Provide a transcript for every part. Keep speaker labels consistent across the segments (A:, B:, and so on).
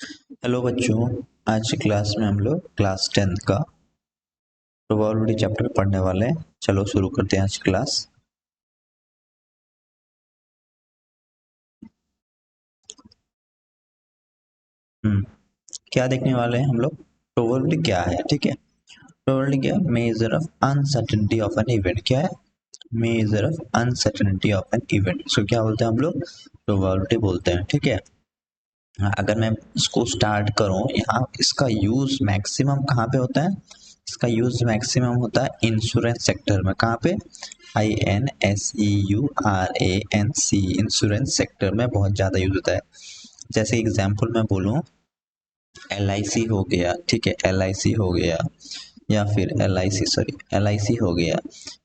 A: Hello बच्चों, आज की क्लास में हम लोग क्लास 10th का प्रोबेबिलिटी चैप्टर पढ़ने वाले हैं। चलो शुरू करते हैं आज की क्लास। क्या देखने वाले हैं हम लोग? प्रोबेबिलिटी क्या है? ठीक है, प्रोबेबिलिटी क्या है? Measure of uncertainty of an event. क्या है? Measure of uncertainty of an event. इसको क्या बोलते हैं हम लोग? प्रोबेबिलिटी बोलते हैं। ठीक है। अगर मैं इसको स्टार्ट करूं, यहाँ इसका यूज मैक्सिमम कहाँ पे होता है? इसका यूज मैक्सिमम होता है इंश्योरेंस सेक्टर में। कहाँ पे? INSEURANC, इंश्योरेंस सेक्टर में बहुत ज़्यादा यूज होता है। जैसे एग्जांपल मैं बोलूँ, LIC हो गया, ठीक है, LIC हो गया, या फिर LIC हो गया,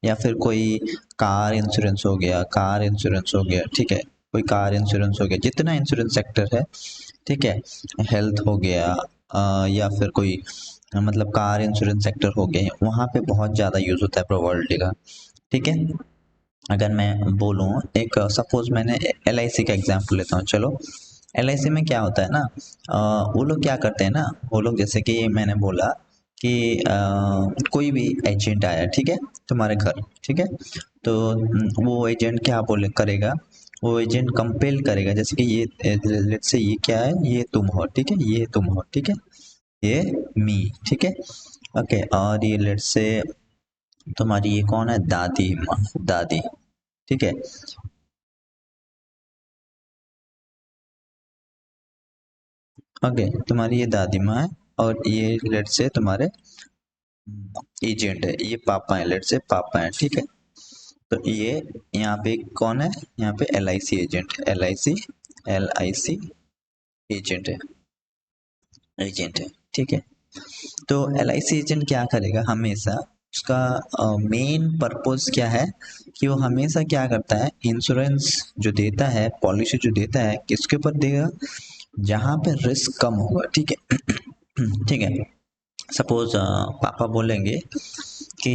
A: या फिर कोई कार इंश्योरेंस हो गया, ठीक है, कोई कार इंश्योरेंस हो गया, जितना इंश्योरेंस सेक्टर है, ठीक है, हेल्थ हो गया, या फिर कोई मतलब कार इंश्योरेंस सेक्टर हो गए, वहाँ पे बहुत ज़्यादा यूज होता है प्रोबेबिलिटी का। ठीक है। अगर मैं बोलूँ, एक सपोज मैंने LIC का एग्जांपल लेता हूँ। चलो, LIC में क्या होता है ना, वो लोग क्या करते हैं ना, वो लोग जैसे कि मैंने बोला कि कोई भी एजेंट आया, ठीक है, तुम्हारे घर, ठीक है, तो वो एजेंट क्या बोले करेगा, वो एजेंट कंपेल करेगा, जैसे कि ये लेट्स से ये क्या है, ये तुम हो, ठीक है, ये तुम हो, ठीक है, ये मी, ठीक है, ओके, और ये लेट्स से तुम्हारी ये कौन है, दादी माँ, दादी, ठीक है, ओके, तुम्हारी ये दादी माँ है, और ये लेट से तुम्हारे एजेंट है, ये पापा है, लेट से पापा है, ठीक है, तो ये यहाँ पे कौन है, यहाँ पे LIC एजेंट, LIC एजेंट है, एजेंट है, ठीक है। तो LIC एजेंट क्या करेगा हमेशा, उसका मेन पर्पस क्या है कि वो हमेशा क्या करता है, इंश्योरेंस जो देता है, पॉलिसी जो देता है, किसके ऊपर देगा, जहाँ पे रिस्क कम होगा, ठीक है। ठीक है। सपोज पापा बोलेंगे कि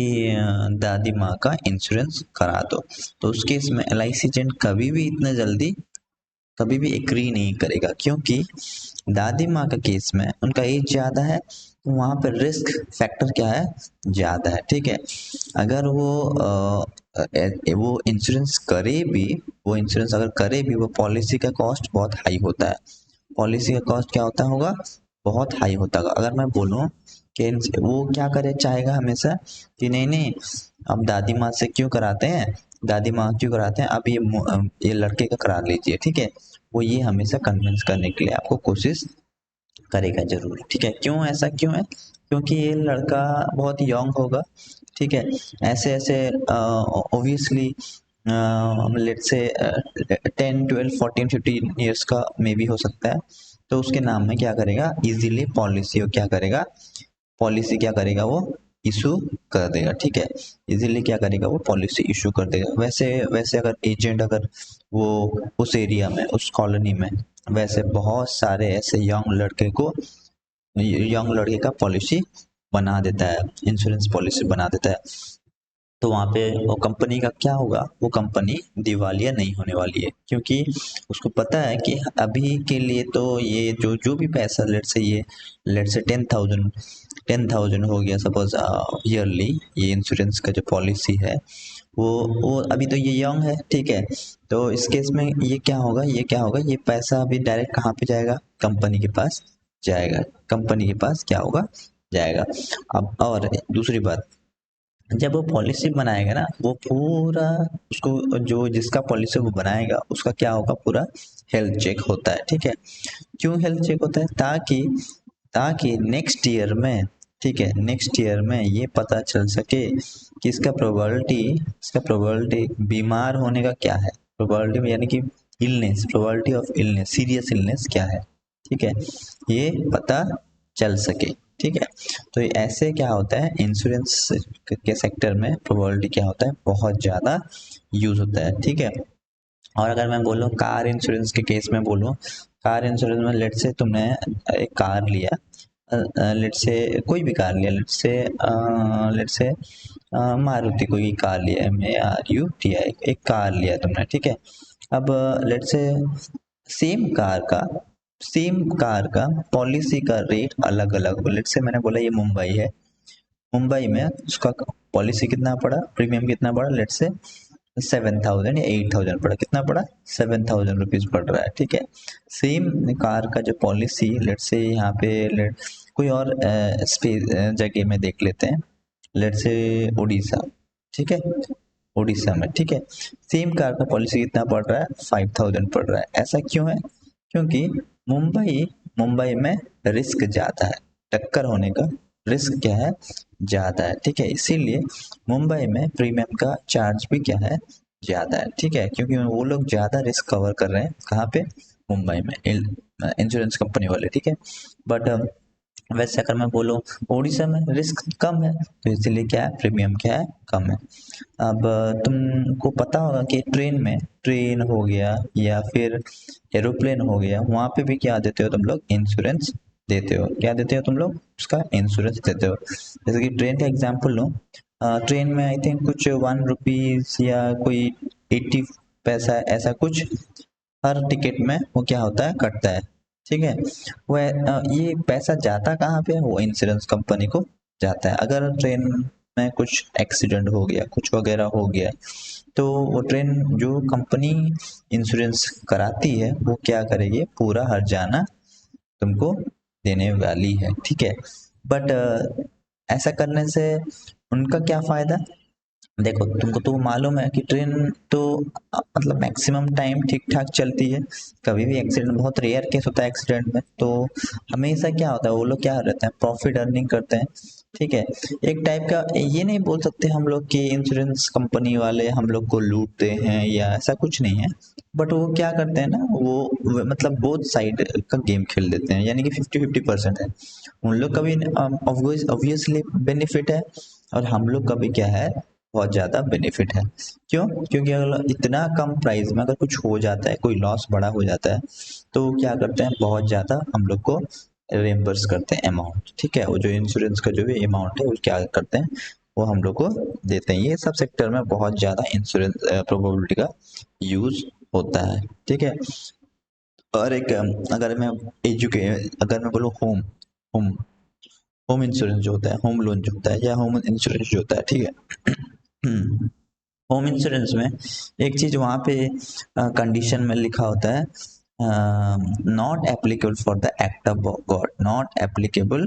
A: दादी माँ का इंश्योरेंस करा दो, तो उस केस में LIC एजेंट कभी भी इतने जल्दी कभी भी एग्री नहीं करेगा, क्योंकि दादी माँ का केस में उनका एज ज़्यादा है, तो वहाँ पर रिस्क फैक्टर क्या है, ज़्यादा है, ठीक है। अगर वो इंश्योरेंस करे भी, वो इंश्योरेंस अगर करे भी, वो पॉलिसी का कॉस्ट बहुत हाई होता है, पॉलिसी का कॉस्ट क्या होता होगा, बहुत हाई होता होगा। अगर मैं बोलूँ कि वो क्या करे चाहेगा हमेशा कि नहीं नहीं, अब दादी माँ से क्यों कराते हैं, दादी माँ क्यों कराते हैं, अब ये लड़के का करा लीजिए, ठीक है, वो ये हमेशा कन्विंस करने के लिए आपको कोशिश करेगा जरूर, ठीक है। क्यों, ऐसा क्यों है? क्योंकि ये लड़का बहुत यंग होगा, ठीक है, ऐसे ऐसे ऑब्वियसली लेट्स से 10 12 14 15 ईयर्स का मे बी हो सकता है, तो उसके नाम में क्या करेगा, इजीली पॉलिसी क्या करेगा, पॉलिसी क्या करेगा, वो इशू कर देगा, ठीक है, इजीली क्या करेगा, वो पॉलिसी इशू कर देगा। वैसे वैसे अगर एजेंट, अगर वो उस एरिया में, उस कॉलोनी में वैसे बहुत सारे ऐसे यंग लड़के का पॉलिसी बना देता है, इंश्योरेंस पॉलिसी बना देता है, तो वहाँ पे वो कंपनी का क्या होगा, वो कंपनी दिवालिया नहीं होने वाली है, क्योंकि उसको पता है कि अभी के लिए तो ये जो जो भी पैसा, लेट से 10,000 हो गया सपोज ईयरली, ये इंश्योरेंस का जो पॉलिसी है, वो अभी तो ये यंग है, ठीक है, तो इस केस में ये क्या होगा, ये पैसा अभी डायरेक्ट कहाँ पे जाएगा, कंपनी के पास जाएगा, कंपनी के पास क्या होगा, जाएगा। अब और दूसरी बात, जब वो पॉलिसी बनाएगा ना, वो पूरा उसको जो जिसका पॉलिसी वो बनाएगा, उसका क्या होगा, पूरा हेल्थ चेक होता है, ठीक है। क्यों हेल्थ चेक होता है? ताकि ताकि नेक्स्ट ईयर में ये पता चल सके कि इसका प्रोबेबिलिटी बीमार होने का क्या है, प्रोबेबिलिटी यानी कि probability of illness, serious illness क्या है, ठीक है, ये पता चल सके, ठीक है। तो ऐसे क्या होता है, इंश्योरेंस के सेक्टर में प्रोबेबिलिटी क्या होता है, बहुत ज़्यादा यूज होता है, ठीक है। और अगर मैं बोलूँ कार इंश्योरेंस के केस में बोलूँ, कार इंश्योरेंस में लेट से तुमने एक कार लिया, लेट से कोई भी कार लिया, लेट से मारुति कोई कार लिया, MARUTI, एक कार लिया तुमने, ठीक है। अब लेट से सेम कार का सेम कार का पॉलिसी का रेट अलग अलग हो। लेट्स से मैंने बोला ये मुंबई है, मुंबई में उसका पॉलिसी कितना पड़ा, प्रीमियम कितना पड़ा, लेट्स से 7,000 या 8,000 पड़ा, कितना पड़ा 7,000 रुपीज़ पड़ रहा है, ठीक है। सेम कार का जो पॉलिसी लेट्स से यहाँ पे कोई और जगह में देख लेते हैं, लेट्स से उड़ीसा, ठीक है, उड़ीसा में, ठीक है, सेम कार का पॉलिसी कितना पड़ रहा है 5,000 पड़ रहा है। ऐसा क्यों है? क्योंकि मुंबई मुंबई में रिस्क ज़्यादा है, टक्कर होने का रिस्क क्या है, ज़्यादा है, ठीक है, इसीलिए मुंबई में प्रीमियम का चार्ज भी क्या है, ज़्यादा है, ठीक है, क्योंकि वो लोग ज़्यादा रिस्क कवर कर रहे हैं कहाँ पे, मुंबई में, इंश्योरेंस कंपनी वाले, ठीक है। बट वैसे अगर मैं बोलूँ उड़ीसा में रिस्क कम है, तो इसलिए क्या है, प्रीमियम क्या है, कम है। अब तुमको पता होगा कि ट्रेन हो गया या फिर एरोप्लेन हो गया, वहाँ पे भी क्या देते हो तुम लोग, इंश्योरेंस देते हो, क्या देते हो तुम लोग, उसका इंश्योरेंस देते हो। जैसे कि ट्रेन का एग्जांपल लो, ट्रेन में आई थिंक कुछ 1 रुपीज़ या कोई 80 पैसा ऐसा कुछ हर टिकट में वो क्या होता है, कटता है, ठीक है। वह ये पैसा जाता कहाँ पे है, वो इंश्योरेंस कंपनी को जाता है। अगर ट्रेन में कुछ एक्सीडेंट हो गया, कुछ वगैरह हो गया, तो वो ट्रेन जो कंपनी इंश्योरेंस कराती है वो क्या करेगी, पूरा हर्जाना तुमको देने वाली है, ठीक है। बट ऐसा करने से उनका क्या फायदा, देखो तुमको तो मालूम है कि ट्रेन तो मतलब मैक्सिमम टाइम ठीक ठाक चलती है, कभी भी एक्सीडेंट, बहुत रेयर केस होता है एक्सीडेंट में, तो हमेशा क्या होता है, वो लोग क्या रहते हैं, प्रॉफिट अर्निंग करते हैं, ठीक है। एक टाइप का ये नहीं बोल सकते हम लोग कि इंश्योरेंस कंपनी वाले हम लोग को लूटते हैं या ऐसा कुछ नहीं है, बट वो क्या करते हैं ना, वो मतलब बोथ साइड का गेम खेल देते हैं, यानी कि 50-50% है, उन लोग का भी ऑब्वियसली बेनिफिट है, और हम लोग का भी क्या है, बहुत ज़्यादा बेनिफिट है। क्यों? क्योंकि अगर इतना कम प्राइस में अगर कुछ हो जाता है, कोई लॉस बड़ा हो जाता है, तो क्या करते हैं, बहुत ज़्यादा हम लोग को रिम्बर्स करते हैं अमाउंट, ठीक है, वो जो इंश्योरेंस का जो भी अमाउंट है वो क्या करते हैं, वो हम लोग को देते हैं। ये सब सेक्टर में बहुत ज़्यादा इंश्योरेंस प्रोबेबिलिटी का यूज होता है, ठीक है। और एक अगर मैं अगर मैं बोलूँ होम होम इंश्योरेंस जो होता है, होम लोन जो होता है, या होम इंश्योरेंस जो होता है, ठीक है। होम इंश्योरेंस में एक चीज वहाँ पे कंडीशन में लिखा होता है, not applicable for the act of God, not applicable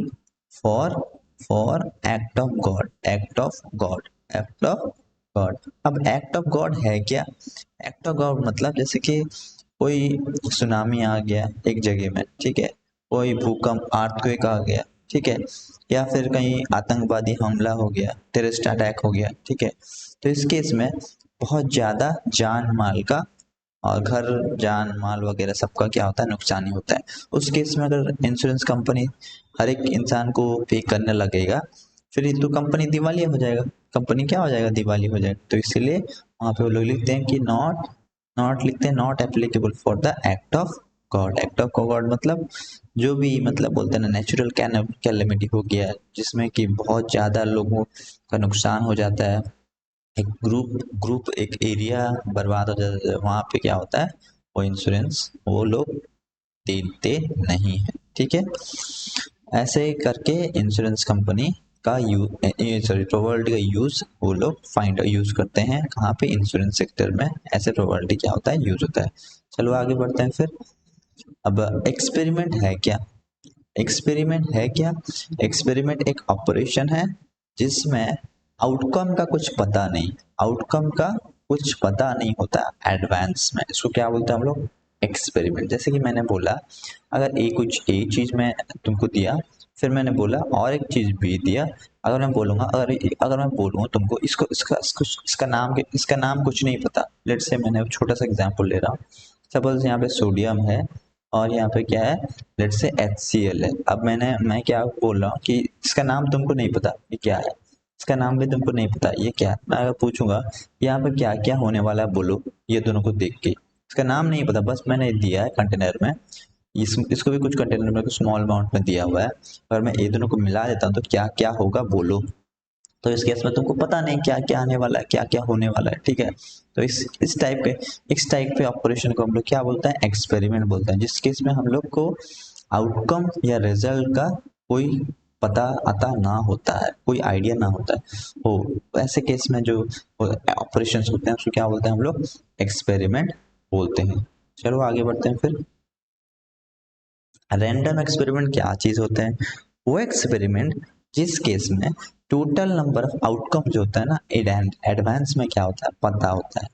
A: for for act of God, act of God, act of God. अब एक्ट ऑफ गॉड है क्या, एक्ट ऑफ गॉड मतलब जैसे कि कोई सुनामी आ गया एक जगह में, ठीक है, कोई भूकंप अर्थक्वेक आ गया, ठीक है, या फिर कहीं आतंकवादी हमला हो गया, टेररिस्ट अटैक हो गया, ठीक है, तो इस केस में बहुत ज़्यादा जान माल का और घर जान माल वगैरह सबका क्या होता है, नुकसान ही होता है। उस केस में अगर इंश्योरेंस कंपनी हर एक इंसान को पे करने लगेगा, फिर ये तो कंपनी दिवालिया हो जाएगा, कंपनी क्या हो जाएगा, दिवाली हो जाएगा। तो इसीलिए वहाँ पे वो लोग लिखते हैं कि नॉट नॉट लिखते हैं, not applicable for the act of God. Act of God मतलब जो भी मतलब बोलते हैं ना, नेचुरल कैलेमिटी हो गया जिसमें कि बहुत ज़्यादा लोगों का नुकसान हो जाता है, एक ग्रुप एक एरिया बर्बाद हो जाता है, वहाँ पे क्या होता है, वो इंश्योरेंस वो लोग देते नहीं है, ठीक है। ऐसे करके इंश्योरेंस कंपनी का प्रोबेबिलिटी का यूज वो लोग यूज करते हैं, कहाँ पे, इंश्योरेंस सेक्टर में ऐसे प्रोबेबिलिटी क्या होता है, यूज होता है। चलो आगे बढ़ते हैं फिर। अब एक्सपेरिमेंट है क्या, एक्सपेरिमेंट है क्या, एक्सपेरिमेंट एक ऑपरेशन है जिसमें आउटकम का कुछ पता नहीं, आउटकम का कुछ पता नहीं होता एडवांस में, इसको क्या बोलते हैं हम लोग, एक्सपेरिमेंट। जैसे कि मैंने बोला, अगर एक चीज मैं तुमको दिया, फिर मैंने बोला और एक चीज भी दिया, अगर मैं बोलूंगा, अगर मैं बोलूँ तुमको इसका नाम कुछ नहीं पता, लेट से मैंने छोटा सा एग्जांपल ले रहा हूँ, सपोज यहाँ पे सोडियम है और यहाँ पे क्या है, लेट से HCl है। अब मैं क्या बोल रहा हूँ कि इसका नाम तुमको नहीं पता ये क्या है, इसका नाम भी तुमको नहीं पता ये क्या है। मैं अगर पूछूंगा यहाँ पे क्या क्या होने वाला है बोलो, ये दोनों को देख के, इसका नाम नहीं पता, बस मैंने दिया है कंटेनर में, इसको भी कुछ कंटेनर में स्मॉल अमाउंट में दिया हुआ है, अगर मैं ये दोनों को मिला देता हूँ तो क्या क्या होगा बोलो, तो इस केस में तुमको पता नहीं क्या क्या आने वाला है, क्या क्या होने वाला है, ठीक है। तो इस टाइप के ऑपरेशन को हम लोग क्या बोलते हैं, एक्सपेरिमेंट बोलते हैं, जिस केस में हम लोग को आउटकम या रिजल्ट का कोई पता आता ना होता है, कोई आइडिया ना होता है। हो ऐसे केस में जो ऑपरेशन होते हैं उसको क्या बोलते हैं हम लोग, एक्सपेरिमेंट बोलते हैं। चलो आगे बढ़ते हैं फिर। रैंडम एक्सपेरिमेंट क्या चीज होते हैं, वो एक्सपेरिमेंट जिस केस में टोटल नंबर ऑफ आउटकम जो होता है ना, एडवांस में क्या होता है, पता होता है।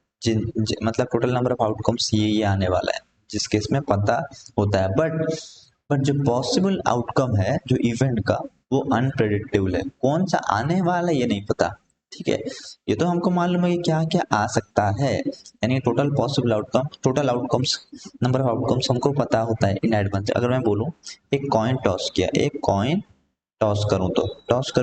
A: मतलब टोटल नंबर ऑफ आउटकम्स ये आने वाला है, जिस केस में पता होता है। बट जो पॉसिबल आउटकम है जो इवेंट का, वो अनप्रेडिक्टेबल है, कौन सा आने वाला है ये नहीं पता, ठीक है। ये तो हमको मालूम है कि क्या क्या आ सकता है, यानी total possible outcome, total outcomes, number of outcomes हमको पता होता है इन एडवांस। अगर मैं बोलूं एक कॉइन टॉस किया, एक कॉइन टॉस करूं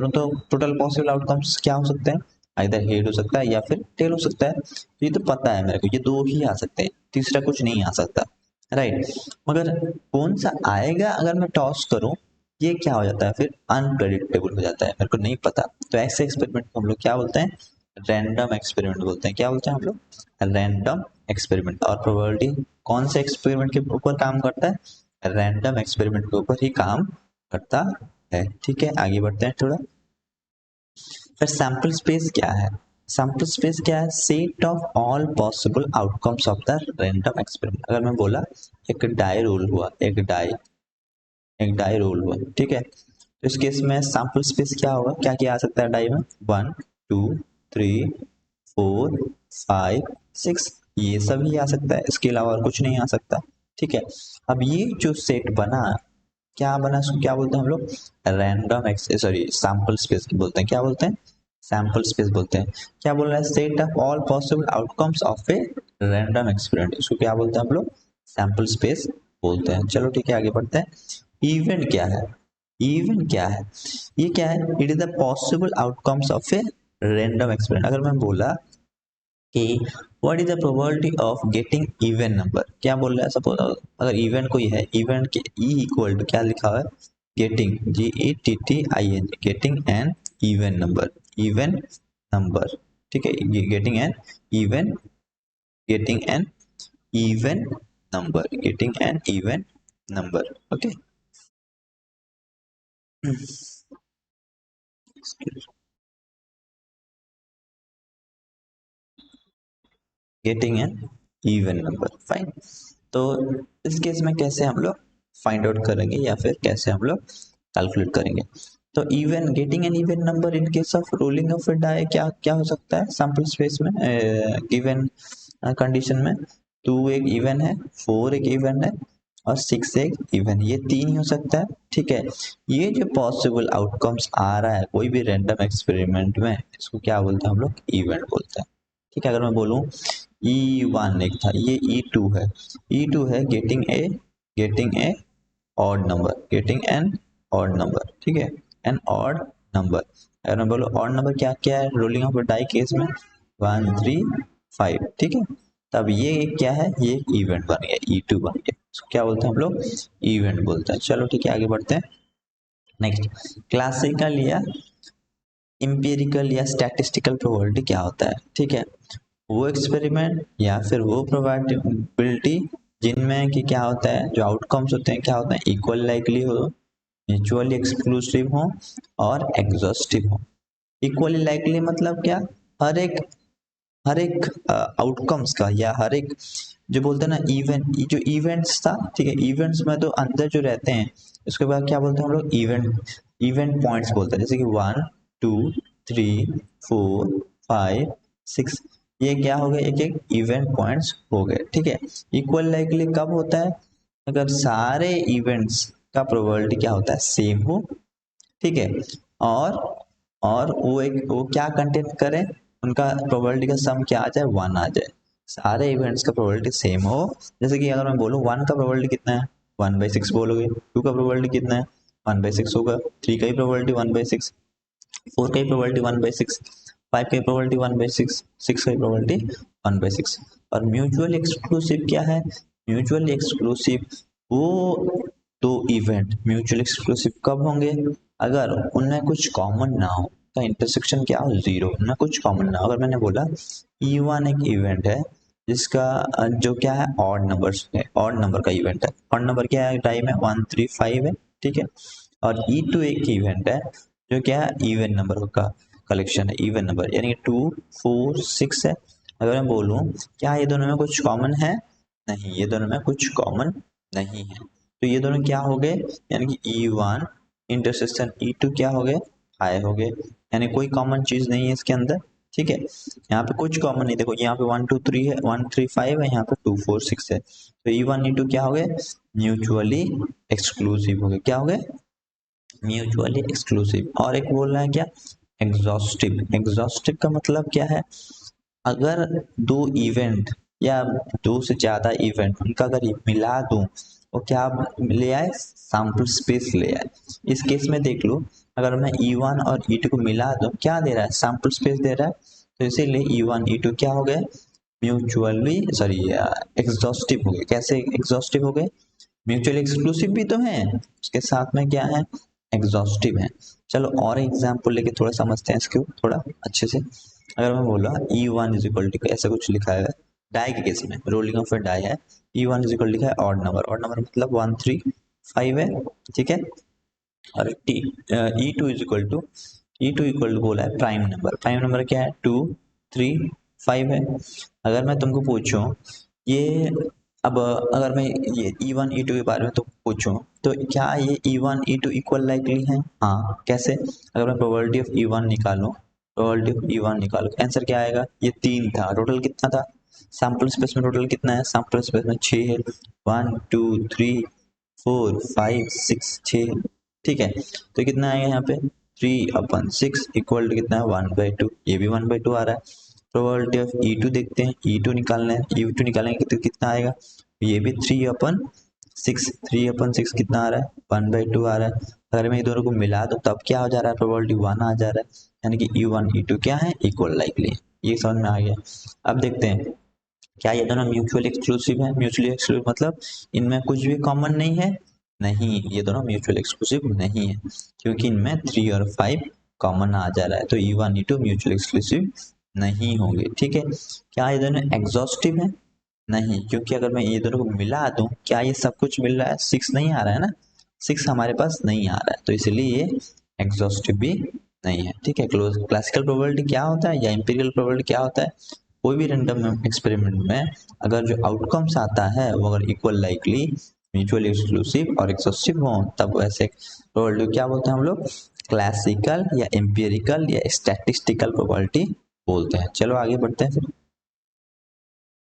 A: तो टोटल पॉसिबल आउटकम्स क्या हो सकते हैं, आइदर हेड हो सकता है या फिर टेल हो सकता है। तो ये तो पता है मेरे को, ये दो ही आ सकते हैं, तीसरा कुछ नहीं आ सकता, राइट। मगर कौन सा आएगा अगर मैं टॉस करूं, ये क्या हो जाता है फिर, अनप्रेडिक्टेबल हो जाता है, मेरे को नहीं पता। तो ऐसे एक्सपेरिमेंट को हम लोग क्या बोलते हैं, रैंडम एक्सपेरिमेंट बोलते हैं। क्या बोलते हैं हम लोग, रैंडम एक्सपेरिमेंट। और प्रोबेबिलिटी कौन से एक्सपेरिमेंट के ऊपर काम करता है, रैंडम एक्सपेरिमेंट के ऊपर ही काम करता है, ठीक है। आगे बढ़ते हैं थोड़ा। फिर सैंपल स्पेस क्या है, सैंपल स्पेस क्या है, set of all possible outcomes of the random experiment. अगर मैं बोला एक डाई रोल हुआ, एक डाई रोल हुआ, ठीक है। तो इस केस में सैंपल स्पेस क्या होगा, क्या क्या आ सकता है डाई में, 1 2 3 4 5 6, ये सब ही आ सकता है, इसके अलावा और कुछ नहीं आ सकता, ठीक है। अब ये जो सेट बना, क्या बना, इसको क्या बोलते हैं हम लोग, रैंडम सॉरी सैंपल स्पेस बोलते हैं। क्या बोलते हैं, सैंपल स्पेस बोलते हैं। क्या बोल रहा है, set of all possible outcomes of a random experiment, इसको क्या बोलते हैं हम लोग, सैंपल स्पेस बोलते हैं। चलो ठीक है, आगे बढ़ते हैं। इवेंट क्या है, इवेंट क्या है, ये क्या है, it is the possible outcomes of a random experiment. अगर मैं बोला कि what is the probability of getting even number, क्या बोल रहा है, सपोज अगर इवेंट कोई है, इवेंट के ई इक्वल टू क्या लिखा हुआ है, getting GETTING, getting an even number, even number, ठीक है। Getting an even, getting an even number, getting an even number, okay. Getting an even number, fine. तो इस केस में कैसे हम लोग फाइंड आउट करेंगे या फिर कैसे हम लोग कैलकुलेट करेंगे। तो even, getting an even number in case of rolling of a die, क्या क्या हो सकता है सैंपल स्पेस में, गिवन कंडीशन में 2 एक इवन है, 4 एक इवन है और 6 एक इवन, ये तीन ही हो सकता है, ठीक है। ये जो पॉसिबल आउटकम्स आ रहा है कोई भी रैंडम एक्सपेरिमेंट में, इसको क्या बोलते हैं हम लोग, इवेंट बोलते हैं, ठीक है। अगर मैं बोलूं E1 एक था, ये E2 है, E2 है getting a odd number, getting an odd number, ठीक है, एन ऑड नंबर। अगर मैं बोलो ऑड नंबर क्या क्या है रोलिंग ऑफ डाई केस में, 1 3 5, ठीक है। तब ये क्या है, ये इवेंट बन गया, E2 बन गया, इसको क्या बोलते हैं हम लोग, इवेंट बोलते हैं। चलो ठीक है, आगे बढ़ते हैं। नेक्स्ट, क्लासिकल या इंपेरिकल या स्टैटिस्टिकल प्रोबेबिलिटी क्या होता है, ठीक है। वो एक्सपेरिमेंट या फिर वो प्रोबेबिलिटी जिनमें कि क्या होता है, जो आउटकम्स होते हैं क्या होते हैं, इक्वल लाइकली हो, म्यूचुअली एक्सक्लूसिव हो और एग्जॉस्टिव हो। इक्वली लाइकली मतलब क्या, हर एक हर एक आउटकम्स का या हर एक जो बोलते हैं ना इवेंट, जो इवेंट्स था, ठीक है, इवेंट्स में तो अंदर जो रहते हैं, उसके बाद क्या बोलते हैं हम लोग, इवेंट पॉइंट्स बोलते हैं, जैसे कि 1 2 3 4 5 6, ये क्या हो गए, एक एक इवेंट पॉइंट्स हो गए, ठीक है। इक्वल लाइकली कब होता है, अगर सारे इवेंट्स का प्रोबेबिलिटी क्या होता है, सेम हो, ठीक है। और वो क्या कंटेन करें, उनका प्रोबेबिलिटी का सम क्या आ जाए, 1 आ जाए, सारे इवेंट्स का प्रोबेबिलिटी सेम हो। जैसे कि अगर मैं बोलूँ 1 का प्रोबेबिलिटी कितना है, 1/6 बोलोगे, 2 का प्रोबेबिलिटी कितना है, 1/6 होगा, 3 का ही प्रोबेबिलिटी 1/6, 4 का ही प्रोबेबिलिटी 1/6, 5 का ही प्रोबेबिलिटी 1/6, 6 का ही प्रोबेबिलिटी 1/6। और म्यूचुअल एक्सक्लूसिव क्या है, म्यूचुअल एक्सक्लूसिव वो दो इवेंट म्यूचुअल एक्सक्लूसिव कब होंगे, अगर उनमें कुछ कॉमन ना हो, का इंटरसेक्शन क्या हो, 0 ना, कुछ कॉमन ना। अगर मैंने बोला E1 एक इवेंट है जिसका जो क्या है ऑड नंबर्स है, ऑड नंबर का इवेंट है, ऑड नंबर क्या है टाइम है 1 3 5 है, ठीक है। और E2 एक इवेंट है जो क्या है इवन नंबर का कलेक्शन है, इवन नंबर यानी 2 4 6 है। अगर मैं बोलूँ क्या ये दोनों में कुछ कॉमन है, नहीं, ये दोनों में कुछ कॉमन नहीं है, तो ये दोनों क्या हो गए, यानी कि E1 इंटरसेक्शन E2 क्या हो गए, हाई हो गए, यानी कोई कॉमन चीज नहीं है इसके अंदर, ठीक है। यहाँ पे कुछ कॉमन नहीं, देखो यहाँ पे 1 2 3 है, 1 3 5 है, यहाँ पे 2 4 6 है, तो E1 E2 क्या हो गए, म्यूचुअली एक्सक्लूसिव हो गए, क्या हो गए, म्यूचुअली एक्सक्लूसिव। और एक बोल रहा है क्या, एग्जॉस्टिव। एग्जॉस्टिव का मतलब क्या है, अगर दो इवेंट या दो से ज्यादा इवेंट उनका अगर मिला दूं तो क्या ले आए, सैंपल स्पेस ले आए। इस केस में देख लो, अगर मैं E1 और E2 को मिला दूं क्या दे रहा है, सैंपल स्पेस दे रहा है, तो इसीलिए E1 E2 क्या हो गए, म्यूचुअली सॉरी एग्जॉस्टिव हो गए। कैसे एग्जॉस्टिव हो गए, म्यूचुअली एक्सक्लूसिव भी तो है, उसके साथ में क्या है, एग्जॉस्टिव है। चलो और एग्जाम्पल लेके थोड़ा समझते हैं इसको थोड़ा अच्छे से। अगर मैं बोला E1 इज इक्वल टू ऐसा कुछ लिखा है, डाई के केस में रोलिंग ऑफ ए डाई है, E1 इज इक्वल लिखा है ऑड नंबर, ऑड नंबर मतलब 1 3 5 है, ठीक है। और E2 इज इक्वल टू बोला है प्राइम नंबर, प्राइम नंबर क्या है 2 3 5 है। अगर मैं तुमको पूछूं ये, अब अगर मैं ये E1 E2 के बारे में तो पूछूं तो क्या ये E1 E2 इक्वल लाइकली है, हाँ कैसे, अगर मैं प्रोबेबिलिटी ऑफ E1 निकालूं, प्रोबेबिलिटी ऑफ E1 निकालो, आंसर क्या आएगा, ये 3 था, टोटल कितना था, सैंपल स्पेस में टोटल कितना है, सैंपल स्पेस में 6 है, 1 2 3 4 5 6 6, ठीक है। तो कितना आएगा यहाँ पे 3/6 इक्वल टू कितना है 1/2, ये भी 1/2 आ रहा है। प्रोबेबिलिटी ऑफ E2 देखते हैं, E2 निकालना है, E2 निकालेंगे तो कितना आएगा, ये भी 3/6, 3/6 कितना आ रहा है 1/2 आ रहा है। अगर मैं ये दोनों को मिला दूं तब क्या हो जा रहा है, प्रोबेबिलिटी 1 आ जा रहा है, यानी कि E1 E2 क्या है, इक्वल लाइकली, ये समझ में आ गया। अब देखते हैं क्या ये दोनों म्यूचुअली एक्सक्लूसिव है, म्यूचुअली एक्सक्लूसिव मतलब इनमें कुछ भी कॉमन नहीं है, नहीं, ये दोनों म्यूचुअल एक्सक्लूसिव नहीं है, क्योंकि इनमें 3 और 5 कॉमन आ जा रहा है, तो E1 E2 म्यूचुअल एक्सक्लूसिव नहीं होंगे, ठीक है। क्या ये दोनों एग्जॉस्टिव है, नहीं, क्योंकि अगर मैं ये दोनों को मिला दूं, क्या ये सब कुछ मिल रहा है, 6 नहीं आ रहा है ना, 6 हमारे पास नहीं आ रहा है, तो इसलिए ये एग्जॉस्टिव भी नहीं है, ठीक है। क्लासिकल प्रोबेबिलिटी क्या होता है या इंपीरियल प्रोबेबिलिटी क्या होता है, कोई भी रैंडम एक्सपेरिमेंट में अगर जो आउटकम्स आता है वो अगर इक्वल लाइकली म्यूचुअली एक्सक्लूसिव और एक्सॉस्टिव हो तब वैसे प्रोबेबिलिटी क्या बोलते हैं हम लोग, क्लासिकल या एम्पिरिकल या स्टैटिस्टिकल प्रोबेबिलिटी बोलते हैं। चलो आगे बढ़ते हैं फिर।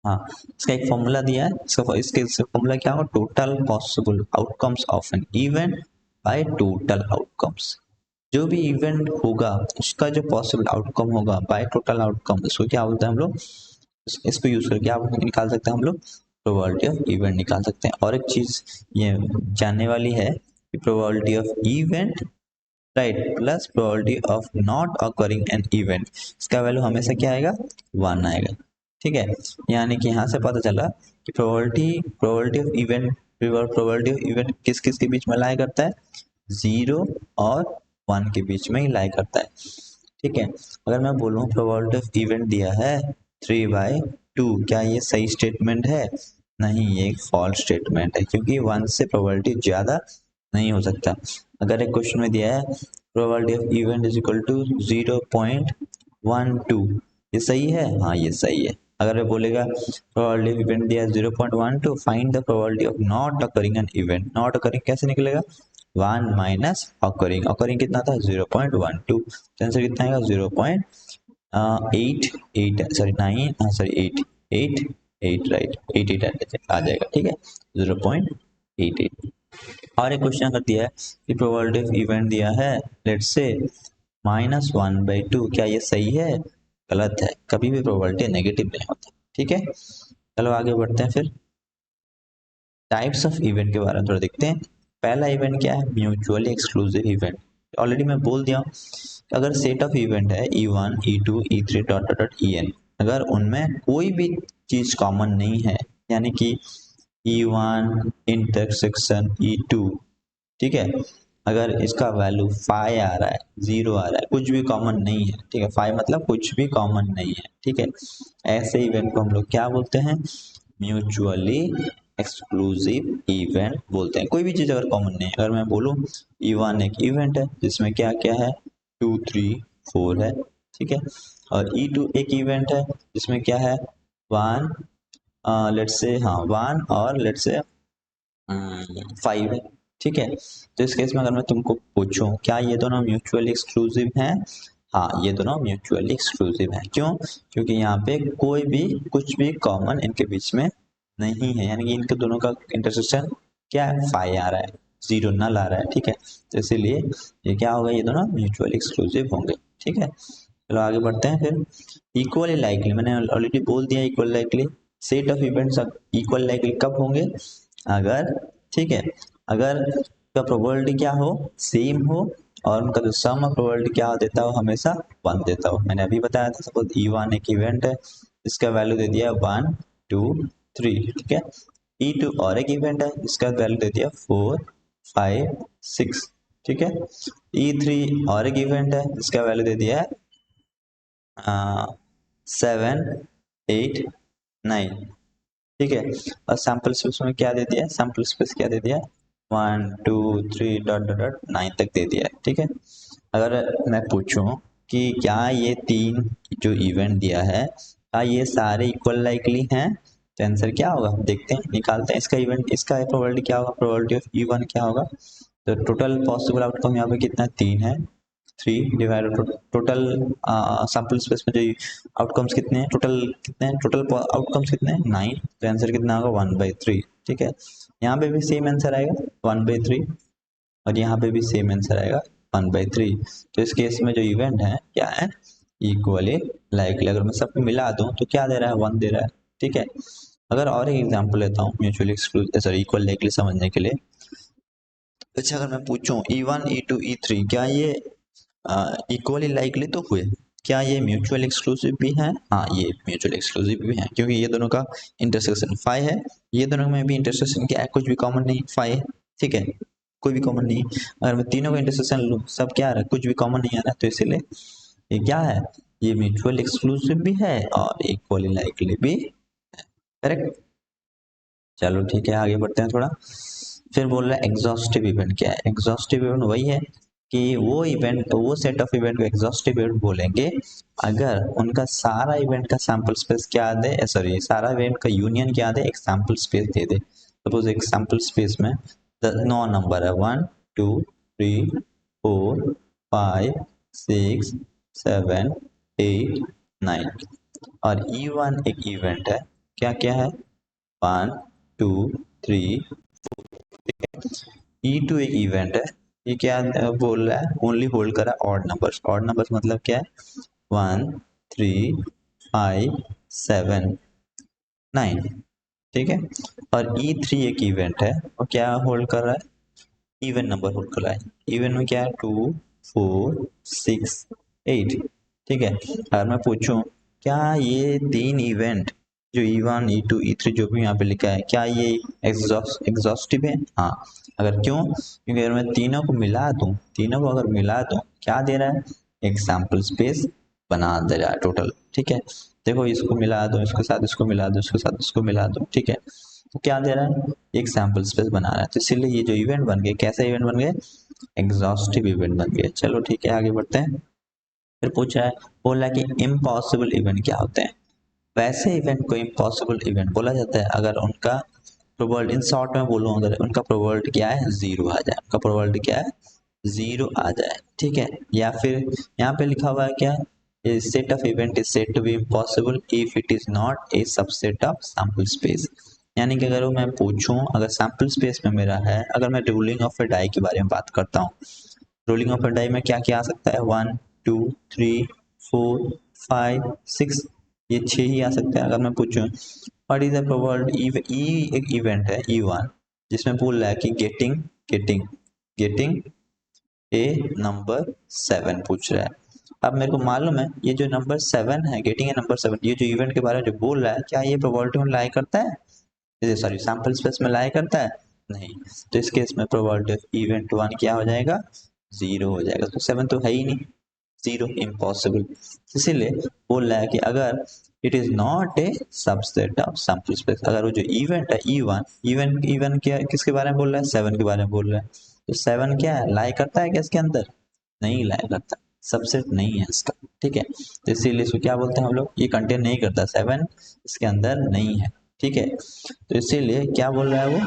A: हाँ, इसका एक फॉर्मूला दिया है, इसके फॉर्मूला क्या होगा, total possible outcomes of an event by total outcomes. जो भी इवेंट होगा उसका जो पॉसिबल आउटकम होगा बाय टोटल आउटकम, इसको क्या बोलते हैं हम लोग, इसको यूज करके आप निकाल सकते हैं हम लोग प्रोबेबिलिटी ऑफ इवेंट निकाल सकते हैं। और एक चीज ये जानने वाली है कि probability of event right plus probability of not occurring an event, इसका वैल्यू हमेशा क्या आएगा 1 आएगा, ठीक है। यानी कि यहाँ से पता चला कि probability of event, probability of event किस किस के बीच में लाई करता है, 0 और 1 के बीच में ही लाई करता है, ठीक है। अगर मैं बोलूँ प्रोबेबिलिटी ऑफ इवेंट दिया है 3/2, क्या ये सही स्टेटमेंट है, नहीं, ये एक फॉल्स स्टेटमेंट है, क्योंकि 1 से प्रोबेबिलिटी ज्यादा नहीं हो सकता। अगर एक क्वेश्चन में दिया है probability of event is equal to 0.12, ये सही है, हाँ ये सही है। अगर वो बोलेगा प्रोबेबिलिटी ऑफ इवेंट दिया है 0.12, find the probability of not occurring an event, not occurring कैसे निकलेगा, 1 माइनस अकरिंग, अकरिंग कितना था 0.12, आंसर कितना आएगा 0.8 सॉरी 9 सॉरी 8 राइट, 8 आ जाएगा, ठीक है 0.88। और एक क्वेश्चन अगर दिया है कि प्रोबेबिलिटी ऑफ इवेंट दिया है लेट्स से -1/2, क्या ये सही है, गलत है, कभी भी प्रोबेबिलिटी नेगेटिव नहीं होता, ठीक है। चलो आगे बढ़ते हैं फिर टाइप्स ऑफ इवेंट के बारे में थोड़ा देखते हैं। पहला इवेंट क्या है, म्यूचुअली एक्सक्लूसिव इवेंट, ऑलरेडी मैं बोल दिया हूँ, अगर सेट ऑफ इवेंट है E1 E2 E3 dot dot dot En, अगर उनमें कोई भी चीज कॉमन नहीं है, यानी कि E1 इंटरसेक्शन E2, ठीक है, अगर इसका वैल्यू 5 आ रहा है, 0 आ रहा है, कुछ भी कॉमन नहीं है, ठीक है, 5 मतलब कुछ भी कॉमन नहीं है, ठीक है, ऐसे इवेंट को हम लोग क्या बोलते हैं, म्यूचुअली एक्सक्लूसिव इवेंट बोलते हैं। कोई भी चीज़ अगर कॉमन नहीं है, अगर मैं बोलूँ E1 एक इवेंट है जिसमें क्या क्या है, 2 3 4 है, ठीक है, और E2 एक इवेंट है जिसमें क्या है, 1 लेट्स से, हाँ 1 और लेट्स से 5 है, ठीक है। तो इस केस में अगर मैं तुमको पूछूं क्या ये दोनों म्यूचुअली एक्सक्लूसिव हैं, हाँ ये दोनों म्यूचुअली एक्सक्लूसिव हैं। क्यों? क्योंकि यहाँ पे कोई भी कुछ भी कॉमन इनके बीच में नहीं है, यानी कि इनके दोनों का इंटरसेक्शन क्या है, 5 आ रहा है, 0 नल आ रहा है, ठीक है, तो इसीलिए ये क्या होगा, ये दोनों म्यूचुअली एक्सक्लूसिव होंगे, ठीक है। चलो आगे बढ़ते हैं फिर। इक्वली लाइकली, मैंने ऑलरेडी बोल दिया, equal likely set of events equal likely कब होंगे, अगर, ठीक है, अगर का प्रोबेबिलिटी क्या हो, सेम हो, और उनका जो सम ऑफ प्रोबेबिलिटी क्या देता हो, हमेशा 1 देता हो। मैंने अभी बताया था, सपोज E1 एक इवेंट है, इसका वैल्यू दे दिया 1 2 3, ठीक है। E2 और एक इवेंट है, इसका वैल्यू दे दिया 4 5 6, ठीक है। E3 और एक इवेंट है, इसका वैल्यू दे दिया है 7 8 9, ठीक है। और सैंपल स्पेस में क्या दे दिया है, सैंपल स्पेस क्या दे दिया है, 1 2 3 डॉट डॉट डॉट 9 तक दे दिया है, ठीक है। अगर मैं पूछूं कि क्या ये 3 जो इवेंट दिया है, क्या ये सारे इक्वल लाइकली हैं, तो आंसर क्या होगा, देखते हैं, निकालते हैं इसका इवेंट, इसका प्रोबेबिलिटी क्या होगा, प्रोबेबिलिटी ऑफ E1 क्या होगा, तो टोटल पॉसिबल आउटकम यहाँ पे कितना, 3 है, 3 डिवाइड टोटल सैंपल स्पेस में जो आउटकम्स कितने हैं, टोटल कितने हैं, टोटल आउटकम्स कितने हैं, 9, तो आंसर कितना होगा, 1/3, ठीक है। यहाँ पे भी सेम आंसर आएगा 1/3, और यहाँ पे भी सेम आंसर आएगा 1/3। तो इस केस में जो इवेंट है क्या है, इक्वली लाइकली। अगर मैं सब मिला दूं तो क्या दे रहा है, 1 दे रहा है, ठीक है। अगर और एक एग्जांपल लेता हूँ mutually exclusive, sorry equal likely समझने के लिए। अच्छा अगर मैं पूछूं E1 E2 E3 क्या ये इक्वली लाइकली तो हुए, क्या ये म्यूचुअल एक्सक्लूसिव भी हैं, हाँ ये म्यूचुअल एक्सक्लूसिव भी हैं, क्योंकि ये दोनों का इंटरसेक्शन 5 है, ये दोनों में भी इंटरसेक्शन क्या है, कुछ भी कॉमन नहीं, 5 है, ठीक है, कोई भी कॉमन नहीं। अगर मैं तीनों का इंटरसेक्शन लूँ, सब क्या आ रहा है, कुछ भी कॉमन नहीं आ रहा है, तो इसीलिए ये क्या है, ये म्यूचुअल एक्सक्लूसिव भी है और इक्वली लाइकली भी, करेक्ट। चलो ठीक है आगे बढ़ते हैं थोड़ा। फिर बोल रहा है एग्जॉस्टिव इवेंट क्या है, एग्जॉस्टिव इवेंट वही है कि वो इवेंट, वो सेट ऑफ इवेंट को एग्जॉस्टिव इवेंट बोलेंगे अगर उनका सारा इवेंट का सैंपल स्पेस क्या दे, सॉरी सारा इवेंट का यूनियन क्या दे, एक सैंपल स्पेस दे दे। सपोज एक सैंपल स्पेस में 9 नंबर है, 1 2 3 4 5 6 7 8 9, और E1 एक इवेंट है, क्या क्या है, 1 2 3, E2 एक इवेंट है, ये क्या बोल रहा है, ओनली होल्ड करा ऑड नंबर्स, ऑड नंबर्स मतलब क्या है, 1 3 5 7 9, ठीक है। और E3 एक इवेंट है और क्या होल्ड कर रहा है, इवन नंबर होल्ड कर रहा है, इवन में क्या है, 2 4 6 8, ठीक है। अगर मैं पूछूं क्या ये 3 इवेंट जो E1 E2 E3 जो भी यहाँ पे लिखा है, क्या ये एग्जॉस्टिव है, हाँ। अगर क्यों, क्योंकि अगर मैं तीनों को मिला दूं, तीनों को अगर मिला दूं क्या दे रहा है, एक सैंपल स्पेस बना दे रहा है टोटल, ठीक है। देखो इसको मिला दो, इसके साथ इसको मिला दो, इसके साथ इसको मिला दो, ठीक है, तो क्या दे रहा है, एक सैंपल स्पेस बना रहा है, तो इसीलिए ये जो इवेंट बन गए, कैसे इवेंट बन गए, एग्जॉस्टिव इवेंट बन गए। चलो ठीक है आगे बढ़ते हैं। फिर पूछा है, बोला कि इम्पॉसिबल इवेंट क्या होते हैं, वैसे इवेंट को इम्पॉसिबल इवेंट बोला जाता है अगर उनका प्रोबेबिलिटी, इन शॉर्ट में बोलूँ अगर उनका प्रोबेबिलिटी क्या है, 0 आ जाए, उनका प्रोबेबिलिटी क्या है, 0 आ जाए, ठीक है। या फिर यहाँ पे लिखा हुआ है क्या, a set of event is said to be impossible if it is not a subset of sample space, यानी कि अगर मैं पूछूं अगर सैंपल स्पेस में मेरा है, अगर मैं रूलिंग ऑफ ए डाई के बारे में बात करता हूँ, रोलिंग ऑफ ए डाई में क्या क्या आ सकता है, 1 2 3 4 5 6, ये 6 ही आ सकते हैं। अगर मैं पूछूं व्हाट इज द प्रोबेबिलिटी, ई एक इवेंट है E1 जिसमें बोल रहा है कि getting getting getting a number 7 पूछ रहा है। अब मेरे को मालूम है ये जो नंबर 7 है, गेटिंग ए नंबर 7, ये जो इवेंट के बारे में जो बोल रहा है, क्या ये प्रोबेबिलिटी में लाई करता है, सॉरी सैंपल स्पेस में लाई करता है, नहीं। तो इस केस में प्रोबेबिलिटी ऑफ इवेंट 1 क्या हो जाएगा, 0 हो जाएगा। तो 7 तो है ही नहीं, 0 इम्पॉसिबल। इसीलिए बोल रहा है कि अगर it is not a subset of sample space, अगर वो जो इवेंट है E1, इवेंट इवेंट क्या किसके बारे में बोल रहा है, 7 के बारे में बोल रहा है। तो 7 क्या है, लाई करता है क्या इसके अंदर, नहीं लाई करता, सबसेट नहीं है इसका, ठीक है। तो इसीलिए इसको क्या बोलते हैं हम लोग, ये कंटेन नहीं करता, 7 इसके अंदर नहीं है, ठीक है। तो इसीलिए क्या बोल रहा है वो,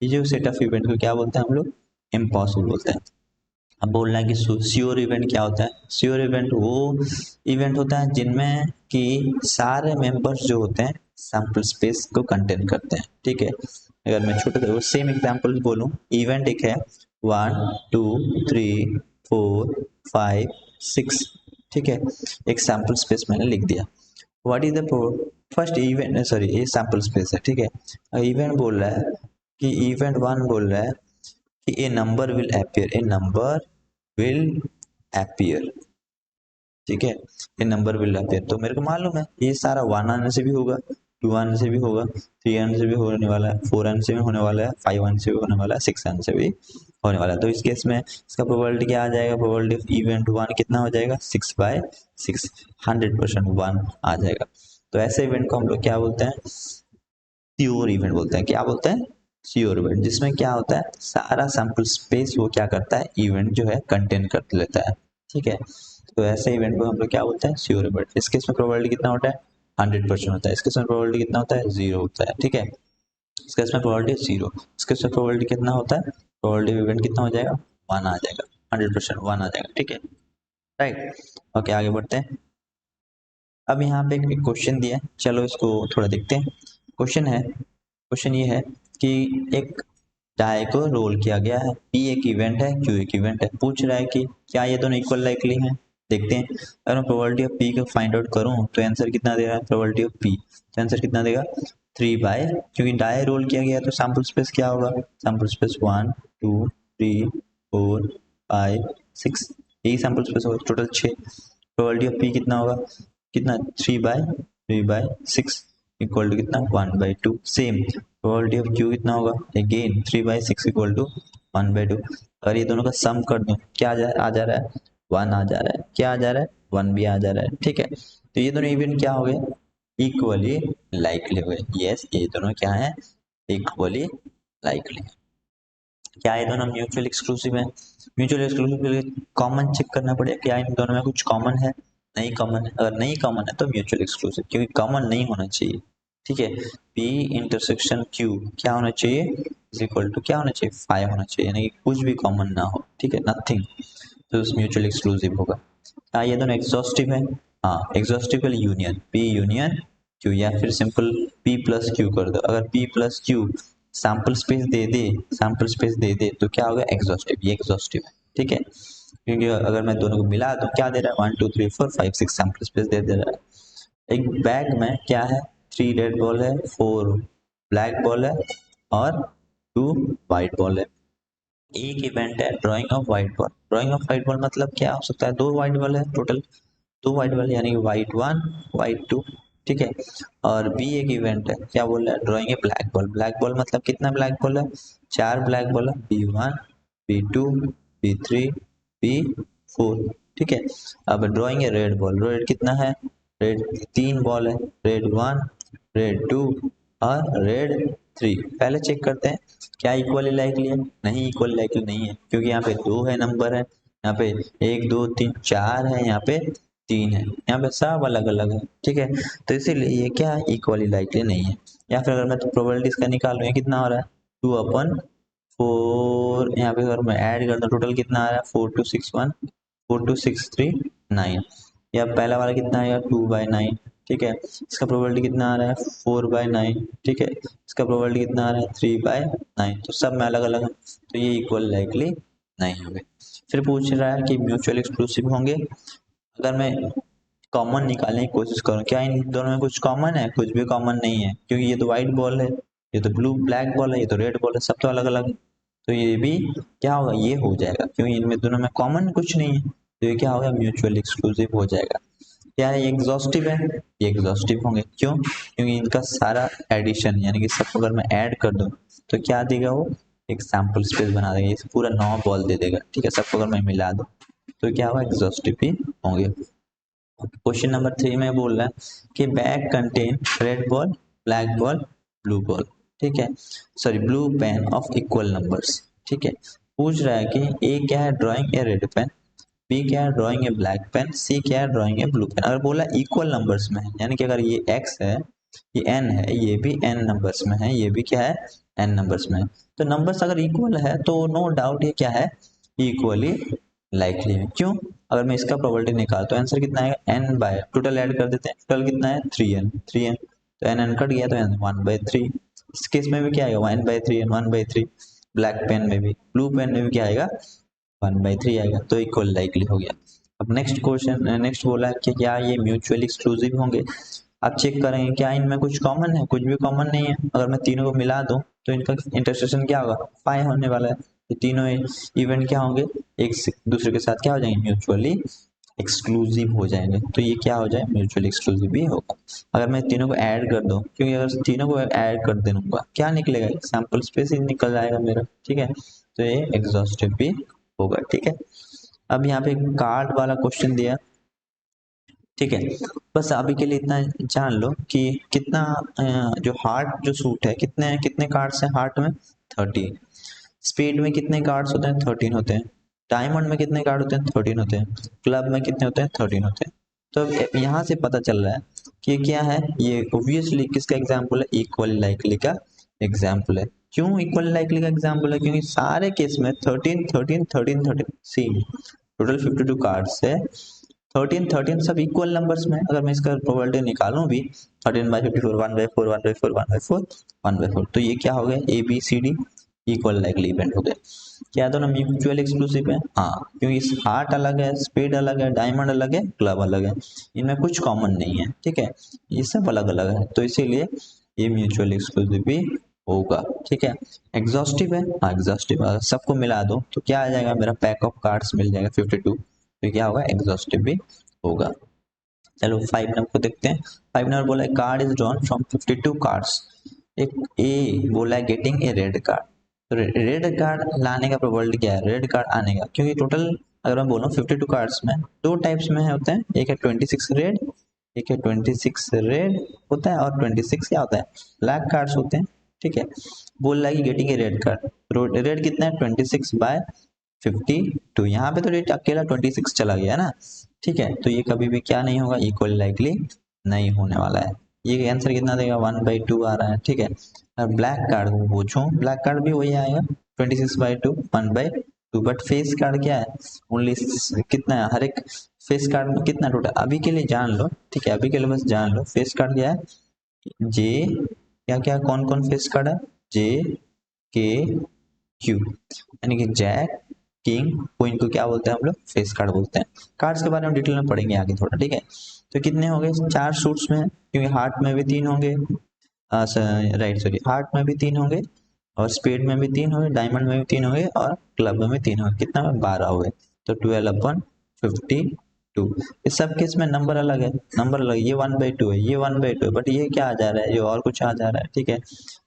A: ये जो सेट ऑफ इवेंट को क्या बोलते हैं हम लोग, इम्पॉसिबल बोलते हैं। अब बोलना है कि श्योर इवेंट क्या होता है, श्योर इवेंट वो इवेंट होता है जिनमें कि सारे मेंबर्स जो होते हैं सैंपल स्पेस को कंटेन करते हैं, ठीक है। अगर मैं छोटे से सेम एग्जांपल बोलूं, इवेंट एक है 1 2 3 4 5 6, ठीक है, एक सैंपल स्पेस मैंने लिख दिया। What is the first event, sorry ये सैंपल स्पेस है, ठीक है। इवेंट बोल रहा है कि इवेंट 1 बोल रहा है कि a number will appear, a number will appear, ठीक है, ये नंबर विल अपीयर। तो मेरे को मालूम है ये सारा 1 आने से भी होगा, 2 आने से भी होगा, 3 आने से भी होने वाला है, 4 आने से भी होने वाला है, 5 आने से भी होने वाला है, 6 आने से भी होने वाला है। तो इस केस में इसका प्रोबेबिलिटी क्या आ जाएगा, प्रोबेबिलिटी ऑफ इवेंट 1 कितना हो जाएगा, 6/6, 100% 1 आ जाएगा। तो ऐसे इवेंट को हम लोग क्या बोलते हैं, श्योर इवेंट बोलते हैं। क्या बोलते हैं, श्योर इवेंट, जिसमें क्या होता है सारा सैंपल स्पेस वो क्या करता है, इवेंट जो है कंटेन कर लेता है, ठीक है। तो ऐसे इवेंट को हम लोग क्या बोलते हैं, श्योर इवेंट। इस केस में प्रोबेबिलिटी कितना होता है, 100% होता है। इस केस में प्रोबेबिलिटी कितना होता है, 0 होता है, ठीक है। इस केस में प्रोबेबिलिटी 0, इस केस में प्रोबेबिलिटी कितना होता है, प्रोबेबिलिटी इवेंट कितना हो जाएगा, 1 आ जाएगा, 100% 1 आ जाएगा, ठीक है, राइट। ओके आगे बढ़ते हैं। अब यहाँ पे एक क्वेश्चन दिया है, चलो इसको थोड़ा देखते हैं। क्वेश्चन है, क्वेश्चन ये है कि एक डाई को रोल किया गया है, P एक इवेंट है, Q एक इवेंट है, पूछ रहा है कि क्या ये दोनों इक्वल लाइकली हैं। देखते हैं, अगर मैं प्रोबेबिलिटी ऑफ P को फाइंड आउट करूं तो आंसर कितना दे रहा है, प्रोबेबिलिटी ऑफ P, तो आंसर कितना देगा 3 क्योंकि डाई रोल किया गया है तो सैंपल स्पेस क्या होगा, सैंपल स्पेस 1 2 3 4 5 6, यही सैंपल स्पेस होगा, टोटल 6। प्रोबेबिलिटी ऑफ P कितना होगा, कितना 3/6 इक्वल टू कितना 1/2। सेम प्रोबेबिलिटी ऑफ Q कितना होगा, अगेन 3/6 इक्वल टू 1/2। अगर ये दोनों का सम कर दूं क्या आ जा रहा है, 1 आ जा रहा है, क्या आ जा रहा है, 1 भी आ जा रहा है, ठीक है। तो ये दोनों इवेंट क्या हो गए, इक्वली लाइकली हो गए। यस ये दोनों क्या है, इक्वली लाइकली। क्या ये दोनों म्यूचुअल एक्सक्लूसिव है, म्यूचुअल एक्सक्लूसिव के लिए कॉमन चेक करना पड़ेगा क्या इन दोनों में कुछ कॉमन है, नहीं कॉमन है। अगर नहीं कॉमन है तो म्यूचुअल एक्सक्लूसिव, क्योंकि कॉमन नहीं होना चाहिए, ठीक है। P इंटरसेक्शन Q क्या होना चाहिए, इज इक्वल टू क्या होना चाहिए, 5 होना चाहिए, यानी कि कुछ भी कॉमन ना हो, ठीक है, नथिंग, तो म्यूचुअल एक्सक्लूसिव होगा। क्या ये दोनों एग्जॉस्टिव है, हाँ एग्जॉस्टिव के लिए यूनियन, P यूनियन Q, या फिर सिंपल P प्लस Q कर दो। अगर P plus Q sample space दे दे, सैंपल स्पेस दे दे तो क्या होगा, एग्जॉस्टिव, ये एग्जॉस्टिव है, ठीक है। क्योंकि अगर मैं दोनों को मिला तो क्या दे रहा है, 1 2 3 4 5 6 सैंपल स्पेस दे रहा है। एक बैग में क्या है, 3 रेड बॉल है, 4 ब्लैक बॉल है और 2 वाइट बॉल है। एक इवेंट है drying of white ball, drying of white ball मतलब क्या हो सकता है, 2 व्हाइट बॉल है टोटल, 2 व्हाइट बॉल यानी व्हाइट 1 व्हाइट 2, ठीक है। और बी एक इवेंट है, क्या बोल रहा है, drawing a black ball, black ball मतलब कितना ब्लैक बॉल है, 4 ब्लैक बॉल है, B1 B2 B3 B4, ठीक है। अब drawing a red ball, red कितना है, रेड 3 बॉल है, रेड 1 रेड 2 और रेड 3। पहले चेक करते हैं क्या इक्वली लाइकली है, नहीं इक्वली लाइकली नहीं है, क्योंकि यहाँ पे 2 है नंबर है, यहाँ पे 1 2 3 4 है, यहाँ पे 3 है, यहाँ पे सब अलग अलग है, ठीक है। तो इसीलिए ये क्या है, इक्वली लाइकली नहीं है। या फिर अगर मैं तो प्रोबेबिलिटीज का निकालूं, ये कितना हो रहा है 2/4, यहाँ पे अगर मैं ऐड कर दूं टोटल कितना आ रहा है 4 2 6 1 4 2 6 3 9, या पहला वाला कितना आएगा 2/9, ठीक है। इसका प्रोबेबिलिटी कितना आ रहा है 4/9, ठीक है। इसका प्रोबेबिलिटी कितना आ रहा है 3/9, तो सब में अलग अलग है, तो ये इक्वल लाइकली नहीं होंगे। फिर पूछ रहा है कि म्यूचुअल एक्सक्लूसिव होंगे। अगर मैं कॉमन निकालने की कोशिश करूं, क्या इन दोनों में कुछ कॉमन है, कुछ भी कॉमन नहीं है, क्योंकि ये तो व्हाइट बॉल है, ये तो ब्लू ब्लैक बॉल है, ये तो रेड बॉल है, सब तो अलग अलग है। तो ये भी क्या होगा, ये हो जाएगा, क्योंकि इनमें दोनों में कॉमन कुछ नहीं है, तो ये क्या होगा, म्यूचुअल एक्सक्लूसिव हो जाएगा। क्या है, ये एग्जॉस्टिव है, ये एग्जॉस्टिव होंगे, क्यों, क्योंकि इनका सारा एडिशन यानी कि सब अगर मैं ऐड कर दूं तो क्या देगा वो, एक सैम्पल स्पेस बना देगा, ये पूरा 9 बॉल दे देगा, ठीक है। सबको अगर मैं मिला दूँ तो क्या होगा, एग्जॉस्टिव भी होंगे। क्वेश्चन नंबर 3 में बोल रहा है कि bag contain red ball, black ball, blue ball, ठीक है, sorry blue pen of equal numbers, ठीक है। पूछ रहा है कि ए क्या है, drawing a red pen, B क्या है, drawing a black pen, C क्या है, ड्राइंग ए ब्लू पेन। अगर बोला इक्वल नंबर्स में है, यानी कि अगर ये x है, ये n है, ये भी n नंबर्स में है, ये भी क्या है, n नंबर्स में है, तो नंबर्स अगर इक्वल है तो नो डाउट ये क्या है, इक्वली लाइकली है। क्यों, अगर मैं इसका प्रोबेबिलिटी निकाल तो आंसर कितना आएगा, n बाय टोटल ऐड कर देते हैं, टोटल कितना है 3n तो n कट गया तो n 1/3। इस केस में भी क्या आएगा 1/3 n 1/3। ब्लैक पेन में भी, ब्लू पेन में भी क्या आएगा 1/3 आएगा, तो इक्वल लाइकली हो गया। अब नेक्स्ट क्वेश्चन, नेक्स्ट बोला है कि क्या ये म्यूचुअली एक्सक्लूसिव होंगे। आप चेक करेंगे क्या इनमें कुछ कॉमन है, कुछ भी कॉमन नहीं है। अगर मैं तीनों को मिला दूं तो इनका इंटरसेक्शन क्या होगा, पाई होने वाला है। ये तीनों इवेंट क्या होंगे, एक दूसरे के साथ क्या हो जाएंगे, म्यूचुअली एक्सक्लूसिव हो जाएंगे, तो ये क्या हो जाए, म्यूचुअली एक्सक्लूसिव भी होगा। अगर मैं तीनों को ऐड कर दूं, क्योंकि अगर तीनों को ऐड कर दूंगा क्या निकलेगा, सैंपल स्पेस ही निकल जाएगा मेरा, ठीक है, तो ये एग्जॉस्टिव भी होगा, ठीक है। अब यहाँ पे कार्ड वाला क्वेश्चन दिया, ठीक है। बस अभी के लिए इतना जान लो कि कितना जो हार्ट जो सूट है, कितने कितने कार्ड्स हैं हार्ट में, 13। स्पीड में कितने कार्ड्स होते हैं, 13 होते हैं। डायमंड में कितने कार्ड होते हैं, 13 होते हैं। क्लब में कितने होते हैं, 13 होते हैं। तो अब यहाँ से पता चल रहा है कि क्या है, ये ऑब्वियसली किसका एग्जाम्पल है, इक्वल लाइकली का एग्जाम्पल है। क्यों इक्वल लाइकली का एग्जाम्पल है, क्योंकि सारे केस में 13 13 13 13 सेम, टोटल 52 कार्ड्स है, 13 13 सब इक्वल नंबर्स में। अगर मैं इसका प्रोबेबिलिटी निकालूं भी, 13/54 1/4 1/4 1/4 1/4, तो ये क्या हो गया, A B C D equal likely event हो गए। क्या दोनों म्यूचुअल एक्सक्लूसिव है, हाँ, क्योंकि हार्ट अलग है, स्पीड अलग है, डायमंड अलग है, क्लब अलग है, इनमें कुछ कॉमन नहीं है, ठीक है, ये सब अलग अलग है, तो इसीलिए ये म्यूचुअल एक्सक्लूसिव भी होगा, ठीक है। एग्जॉस्टिव है, हाँ एग्जॉस्टिव, अगर सबको मिला दो तो क्या आ जाएगा, मेरा पैक ऑफ कार्ड्स मिल जाएगा 52, तो क्या होगा, एग्जॉस्टिव भी होगा। चलो 5 नंबर को देखते हैं। 5 नंबर बोला है card is drawn from 52 cards, एक ए बोला है गेटिंग ए रेड कार्ड, तो रेड कार्ड लाने का प्रोबेबिलिटी क्या है, रेड कार्ड आने का, क्योंकि टोटल अगर मैं बोलूँ 52 कार्ड्स में दो टाइप्स में होते हैं, एक है 26 रेड, एक है 26 रेड होता है, और 26 क्या होता है, ब्लैक कार्ड्स होते हैं, ठीक है। बोल रहा है कि getting a red card, red कितना है 26/52, यहाँ पे तो रेट अकेला 26 चला गया ना, ठीक है, तो ये कभी भी क्या नहीं होगा, इक्वल लाइकली नहीं होने वाला है। ये आंसर कितना देगा, 1/2 आ रहा है, ठीक है। और ब्लैक कार्ड को पूछूं, ब्लैक कार्ड भी वही आएगा 26/2 1/2, बट फेस कार्ड क्या है, ओनली कितना है, हर एक फेस कार्ड में कितना टोटल, अभी के लिए जान लो, ठीक है, अभी के लिए बस जान लो फेस कार्ड क्या है, जे क्या क्या कौन कौन फेस कार्ड है, जे के क्यू, यानी कि जैक किंग क्वीन को क्या बोलते हैं हम लोग, फेस कार्ड बोलते हैं। कार्ड्स के बारे में डिटेल में पढ़ेंगे आगे थोड़ा, ठीक है। तो कितने हो गए, 4 सूट्स में, क्योंकि हार्ट में भी 3 होंगे, राइट सॉरी, हार्ट में भी 3 होंगे, और स्पेड में भी 3 होंगे, डायमंड में भी 3 होंगे, और क्लब में भी 3 होंगे, कितना में 12 हो गए, तो 12/52। इस सब केस में नंबर अलग है, नंबर अलग, ये 1/2 है, ये 1/2 है, बट ये क्या आ जा रहा है, ये और कुछ आ जा रहा है, ठीक है।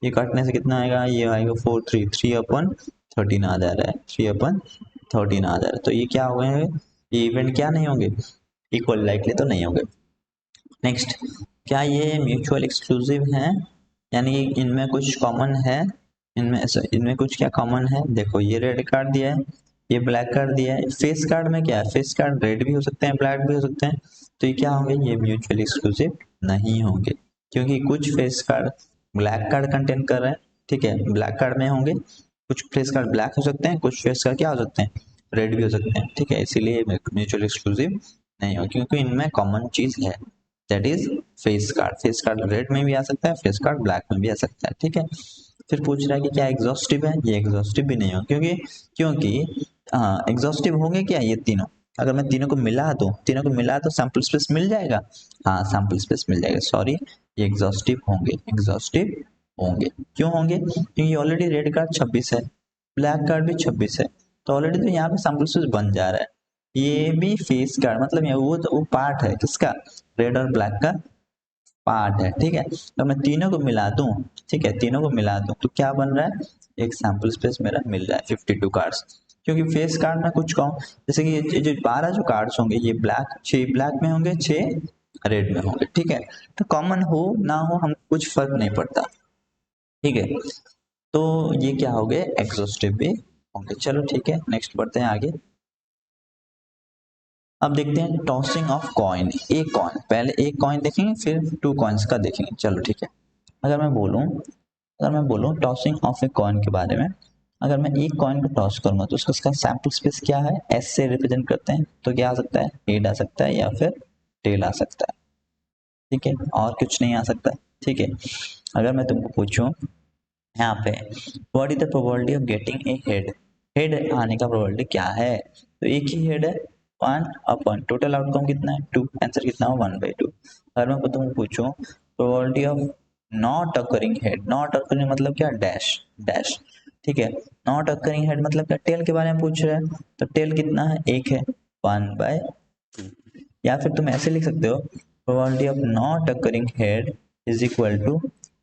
A: ये काटने से कितना आएगा, ये आएगा 4 3 3/13 आ जा रहा है, 3/13 आ जा रहा है, तो ये क्या हो गए, ये इवेंट क्या नहीं होंगे, इक्वल लाइकली तो नहीं होंगे। नेक्स्ट, क्या ये म्यूचुअल एक्सक्लूसिव हैं, यानी इनमें कुछ कॉमन है, इनमें कुछ क्या कॉमन है, देखो ये रेड कार्ड दिया है, ये ब्लैक कार्ड दिया है, फेस कार्ड में क्या है, फेस कार्ड रेड भी हो सकते हैं, ब्लैक भी हो सकते हैं, तो ये क्या होंगे, ये म्यूचुअल एक्सक्लूसिव नहीं होंगे, क्योंकि कुछ face card black card contain कर रहे हैं, ठीक है, ब्लैक कार्ड में होंगे, कुछ फेस कार्ड ब्लैक हो सकते हैं, कुछ फेस कार्ड क्या हो सकते हैं, रेड भी हो सकते हैं, ठीक है, इसीलिए म्यूचुअल एक्सक्लूसिव नहीं हो, क्योंकि इनमें कॉमन चीज है, that is face card. Face card red में भी आ सकता है, फेस कार्ड ब्लैक में भी आ सकता है, ठीक है। फिर पूछ रहा है कि क्या एग्जॉस्टिव है, ये एग्जॉस्टिव भी नहीं हो, क्योंकि क्योंकि हाँ एग्जॉस्टिव होंगे क्या ये तीनों, अगर मैं तीनों को मिला दूं, तीनों को मिला तो सैंपल स्पेस मिल जाएगा, हाँ सैंपल स्पेस मिल जाएगा, सॉरी, ये एग्जॉस्टिव होंगे, एग्जॉस्टिव होंगे। क्यों होंगे, क्योंकि ऑलरेडी रेड कार्ड 26 है, ब्लैक कार्ड भी 26 है, तो ऑलरेडी तो यहाँ पे सैंपल स्पेस बन जा रहा है। ये भी फेस कार्ड मतलब ये वो पार्ट है किसका, रेड और ब्लैक का पार्ट है, ठीक है। तो मैं तीनों को मिला दूं, ठीक है, तीनों को मिला दूं तो क्या बन रहा है, एक सैम्पल स्पेस मेरा मिल जाए 52 कार्ड्स, क्योंकि फेस कार्ड में कुछ कहूँ जैसे कि ये जो 12 जो कार्ड्स होंगे ये ब्लैक 6 ब्लैक में होंगे 6 रेड में होंगे, ठीक है। तो कॉमन हो ना हो हम कुछ फर्क नहीं पड़ता, ठीक है। तो ये क्या हो गए एग्जॉस्टिव भी होंगे। चलो ठीक है, नेक्स्ट बढ़ते हैं आगे। अब देखते हैं टॉसिंग ऑफ कॉइन। एक कॉइन, पहले एक कॉइन देखेंगे फिर 2 कॉइन्स का देखेंगे। चलो ठीक है, अगर मैं बोलूं टॉसिंग ऑफ ए कॉइन के बारे में, अगर मैं एक कॉइन को टॉस करूंगा तो उसका सैंपल स्पेस क्या है, एस से रिप्रेजेंट करते हैं, तो क्या आ सकता है, हेड आ सकता है या फिर टेल आ सकता है, ठीक है, और कुछ नहीं आ सकता, ठीक है। अगर मैं तुमको पूछूं यहाँ पे what is the probability of getting a head, head आने का प्रोबेबिलिटी क्या है, तो एक ही हेड है 1/, टोटल आउटकम कितना है 2, आंसर कितना हो 1/2। अगर मैं तुमको पूछूं probability of not occurring head, not occurring मतलब क्या, डैश डैश, ठीक है। नॉट अकरिंग हेड मतलब क्या, टेल के बारे में पूछ रहा है, तो टेल कितना है, एक है 1/2। या फिर तुम ऐसे लिख सकते हो probability of not occurring head is equal to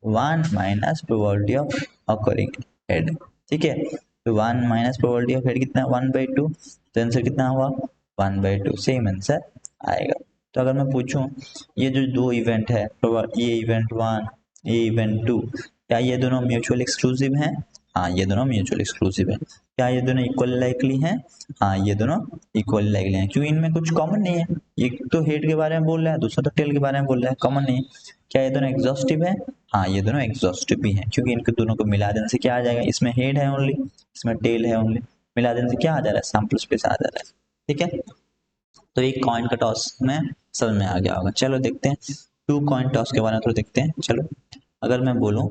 A: 1 minus probability of occurring head, ठीक है। तो 1 माइनस प्रोबेबिलिटी ऑफ हेड कितना है 1/2, तो आंसर कितना हुआ 1/2, सेम आंसर आएगा। तो अगर मैं पूछूं ये जो दो इवेंट है, ये इवेंट 1 ये इवेंट 2, क्या ये दोनों म्यूचुअल एक्सक्लूसिव हैं, हाँ ये दोनों म्यूचुअल एक्सक्लूसिव हैं। क्या ये दोनों इक्वल लाइकली हैं, हाँ ये दोनों इक्वल लाइकली हैं, क्योंकि इनमें कुछ कॉमन नहीं है, एक तो हेड के बारे में बोल रहा है दूसरा तो टेल के बारे में बोल रहा है, कॉमन नहीं है। क्या ये दोनों एग्जॉस्टिव है, हाँ ये दोनों एग्जॉस्टिव भी हैं, क्योंकि इनके दोनों को मिला देने से क्या आ जाएगा, इसमें हेड है ओनली, इसमें टेल है ओनली, मिला देने से क्या आ जा रहा है, सैंपल स्पेस आ जा रहा है, ठीक है। तो एक कॉइन का टॉस में समझ में आ गया होगा। चलो देखते हैं 2 कॉइन टॉस के बारे में, तो देखते हैं। चलो अगर मैं बोलूं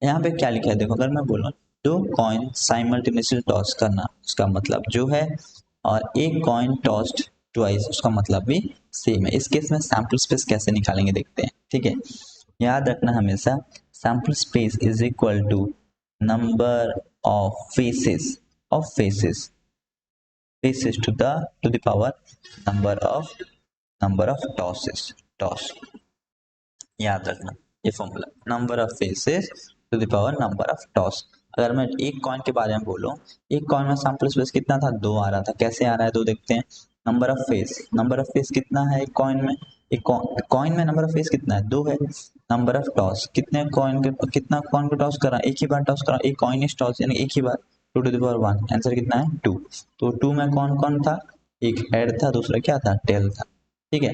A: यहाँ पे क्या लिखा है, देखो अगर मैं बोलूं 2 कॉइन साइमल्टेनियसली टॉस करना उसका मतलब जो है, और एक कॉइन टॉस्ड ट्वाइस उसका मतलब भी सेम है। इस केस में सैंपल स्पेस कैसे निकालेंगे देखते हैं, ठीक है। याद रखना हमेशा sample space is equal to number of faces faces to the power number of toss, याद रखना ये formula, number of faces to the power number of toss. अगर मैं एक कॉइन के बारे में बोलूं, एक कॉइन में सैंपल स्पेस कितना था 2 आ रहा था, कैसे आ रहा है तो देखते हैं। नंबर ऑफ फेस कितना है एक कॉइन में, एक कॉइन में नंबर ऑफ फेस कितना है 2 है। नंबर ऑफ टॉस कितने कॉइन के, कितना कॉइन को टॉस करा, एक ही बार टॉस करा, एक कॉइन इज टॉस यानी एक ही बार 2 टू द पावर 1, आंसर कितना है 2। तो 2 में कौन कौन था, एक हेड था दूसरा क्या था, टेल था, ठीक है।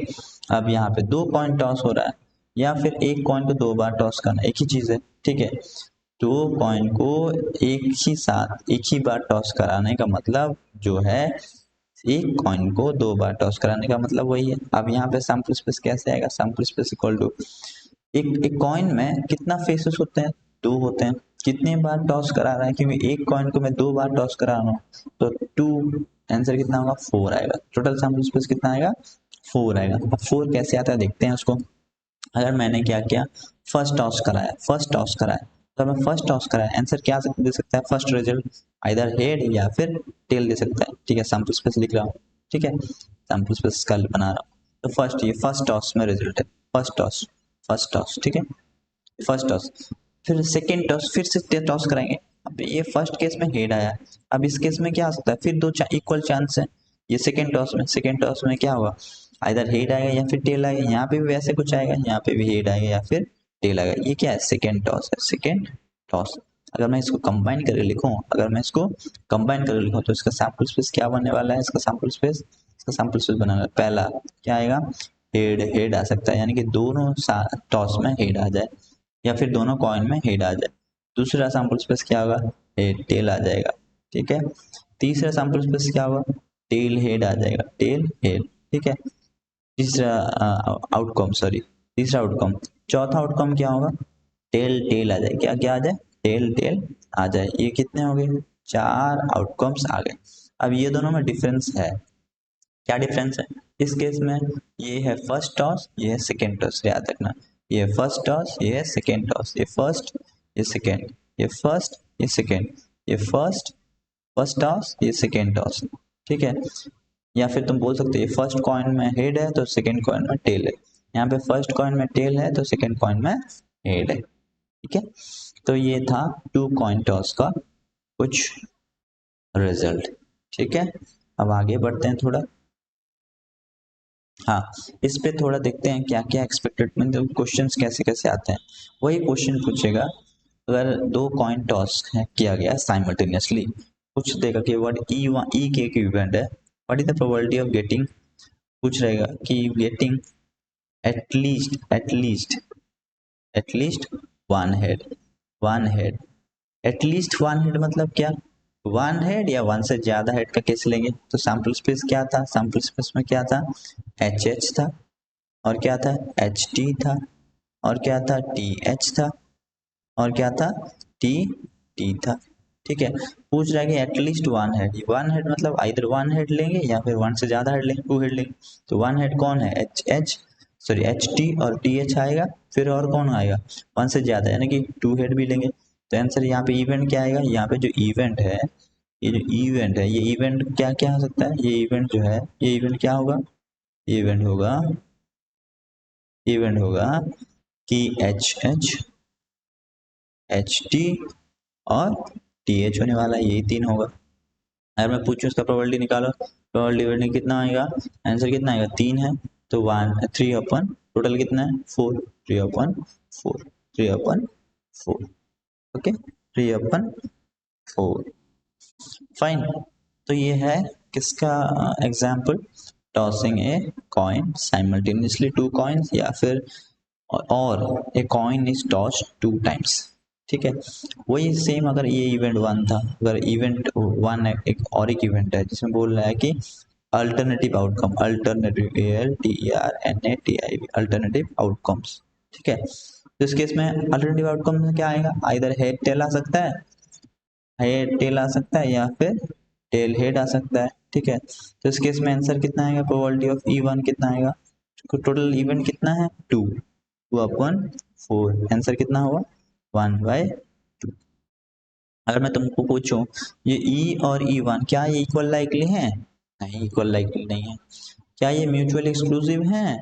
A: अब यहाँ पे 2 कॉइन टॉस हो रहा है, या फिर एक कॉइन को 2 बार टॉस करना, एक ही चीज है, ठीक है। 2 कॉइन को एक ही बार टॉस कराने का मतलब जो है, एक कॉइन को 2 बार टॉस कराने का मतलब वही है। अब यहाँ पे सैंपल स्पेस कैसे आएगा, सैंपल स्पेस इक्वल टू एक कॉइन में कितना फेसेस होते हैं, 2 होते हैं, कितने बार टॉस करा रहा है, क्योंकि एक कॉइन को मैं 2 बार टॉस करा रहा हूँ, तो 2, आंसर कितना होगा 4 आएगा, टोटल सैंपल स्पेस कितना आएगा 4 आएगा। अब 4 कैसे आता है देखते हैं उसको। अगर मैंने क्या किया, फर्स्ट टॉस कराया, तो मैं फर्स्ट टॉस कराया आंसर क्या दे सकता है, फर्स्ट रिजल्ट आइदर हेड या फिर टेल दे सकता है, ठीक है। सैंपल स्पेस लिख रहा हूँ, ठीक है, सैंपल स्पेस का बना रहा हूँ, तो फर्स्ट टॉस में रिजल्ट है, फर्स्ट टॉस, ठीक है, फर्स्ट टॉस। फिर सेकेंड टॉस फिर से टॉस कराएंगे, अब ये फर्स्ट केस में हेड आया, अब इस केस में क्या आ सकता है, फिर 2 इक्वल चांस है, ये सेकेंड टॉस में क्या होगा, आइदर हेड आएगा या फिर टेल आएगा, यहाँ पे भी वैसे कुछ आएगा, यहाँ पे भी हेड आएगा या फिर टेल आएगा, ये क्या है सेकेंड टॉस है, सेकेंड टॉस। अगर मैं इसको कंबाइन करके लिखूं तो इसका सैंपल स्पेस क्या बनने वाला है, इसका सैंपल स्पेस बनाना है, पहला क्या आएगा, हेड आ सकता है, यानी कि दोनों टॉस में हेड आ जाए, या फिर दोनों कॉइन में हेड आ जाए। दूसरा सैंपल स्पेस क्या होगा, हेड टेल आ जाएगा, ठीक है। तीसरा सैंपल स्पेस क्या होगा, टेल हेड आ जाएगा, टेल हेड, ठीक है। तीसरा तीसरा आउटकम, चौथा आउटकम क्या होगा, टेल टेल आ जाए, क्या क्या आ जाए, टेल टेल आ जाए। ये कितने हो गए, 4 आउटकम्स आ गए। अब ये दोनों में डिफरेंस है, क्या डिफरेंस है, इस केस में ये है फर्स्ट टॉस, ये है सेकेंड टॉस, याद रखना, ये है फर्स्ट टॉस, ये है सेकेंड टॉस, ये फर्स्ट, ये सेकेंड, ये फर्स्ट, ये सेकेंड, ये फर्स्ट टॉस, ये सेकेंड टॉस, ठीक है। या फिर तुम बोल सकते हो फर्स्ट कॉइन में हेड है तो सेकेंड कॉइन में टेल है, यहाँ पे फर्स्ट कॉइन में टेल है तो सेकेंड कॉइन में हेड है, ठीक है। तो ये था 2 कॉइन टॉस का कुछ रिजल्ट। ठीक है, अब आगे बढ़ते हैं थोड़ा। हाँ, इस पे थोड़ा देखते हैं क्या क्या एक्सपेक्टेड मतलब क्वेश्चंस कैसे कैसे आते हैं। वही क्वेश्चन पूछेगा, अगर दो कॉइन टॉस किया गया साइमल्टेनियसली, पूछ देगा कि व्हाट ई के इक्विवेलेंट है, what is the probability of getting, पूछ रहेगा कि getting at least one head at least one head मतलब क्या, वन हेड या वन से ज्यादा हेड का केस लेंगे। तो सैंपल स्पेस क्या था, सैंपल स्पेस में क्या था, एच था, और क्या था, एच टी था, और क्या था, टी एच था, और क्या था, टी टी था। ठीक है, पूछ रहा है कि एटलीस्ट वन हेड मतलब आइदर वन हेड लेंगे या फिर वन से ज्यादा हेड लेंगे, टू हेड लेंगे। तो वन हेड कौन है, एच टी और टी एच आएगा, फिर और कौन आएगा, वन से ज्यादा यानी कि टू हेड भी लेंगे। तो आंसर यहाँ पे इवेंट क्या आएगा, यहाँ पे जो इवेंट है, ये इवेंट क्या क्या हो सकता है, ये इवेंट जो है, ये इवेंट क्या होगा, ये इवेंट होगा कि एच टी और टी एच होने वाला है, यही तीन होगा। अगर मैं पूछूं इसका प्रोबेबिलिटी निकालो, प्रोबेबिलिटी कितना आएगा, आंसर कितना आएगा, तीन है, तो वन थ्री अपन टोटल कितना है, फोर, थ्री अपन फोर ओके, थ्री अपन फोर, फाइन। तो ये है किसका example, tossing a coin simultaneously two coins, या फिर और a coin is toss two times. ठीक है, वही सेम अगर ये इवेंट वन था, अगर इवेंट वन एक और एक इवेंट है जिसमें बोल रहा है कि alternative outcome, alternative ALTERNATIV alternative outcomes. ठीक है, तो इस केस में अल्टरनेटिव आउटकम में क्या आएगा, आइदर हेड टेल आ सकता है, हेड टेल आ सकता है, या फिर टेल हेड आ सकता है। ठीक है, तो इस केस में आंसर कितना आएगा, प्रोबेबिलिटी ऑफ E1 कितना आएगा, टोटल इवेंट कितना है, टू अपन फोर, आंसर कितना होगा, 1/2। अगर मैं तुमको पूछूं ये E और E1 क्या ये इक्वल लाइकली हैं, नहीं इक्वल लाइकली नहीं है। क्या ये म्यूचुअल एक्सक्लूसिव हैं,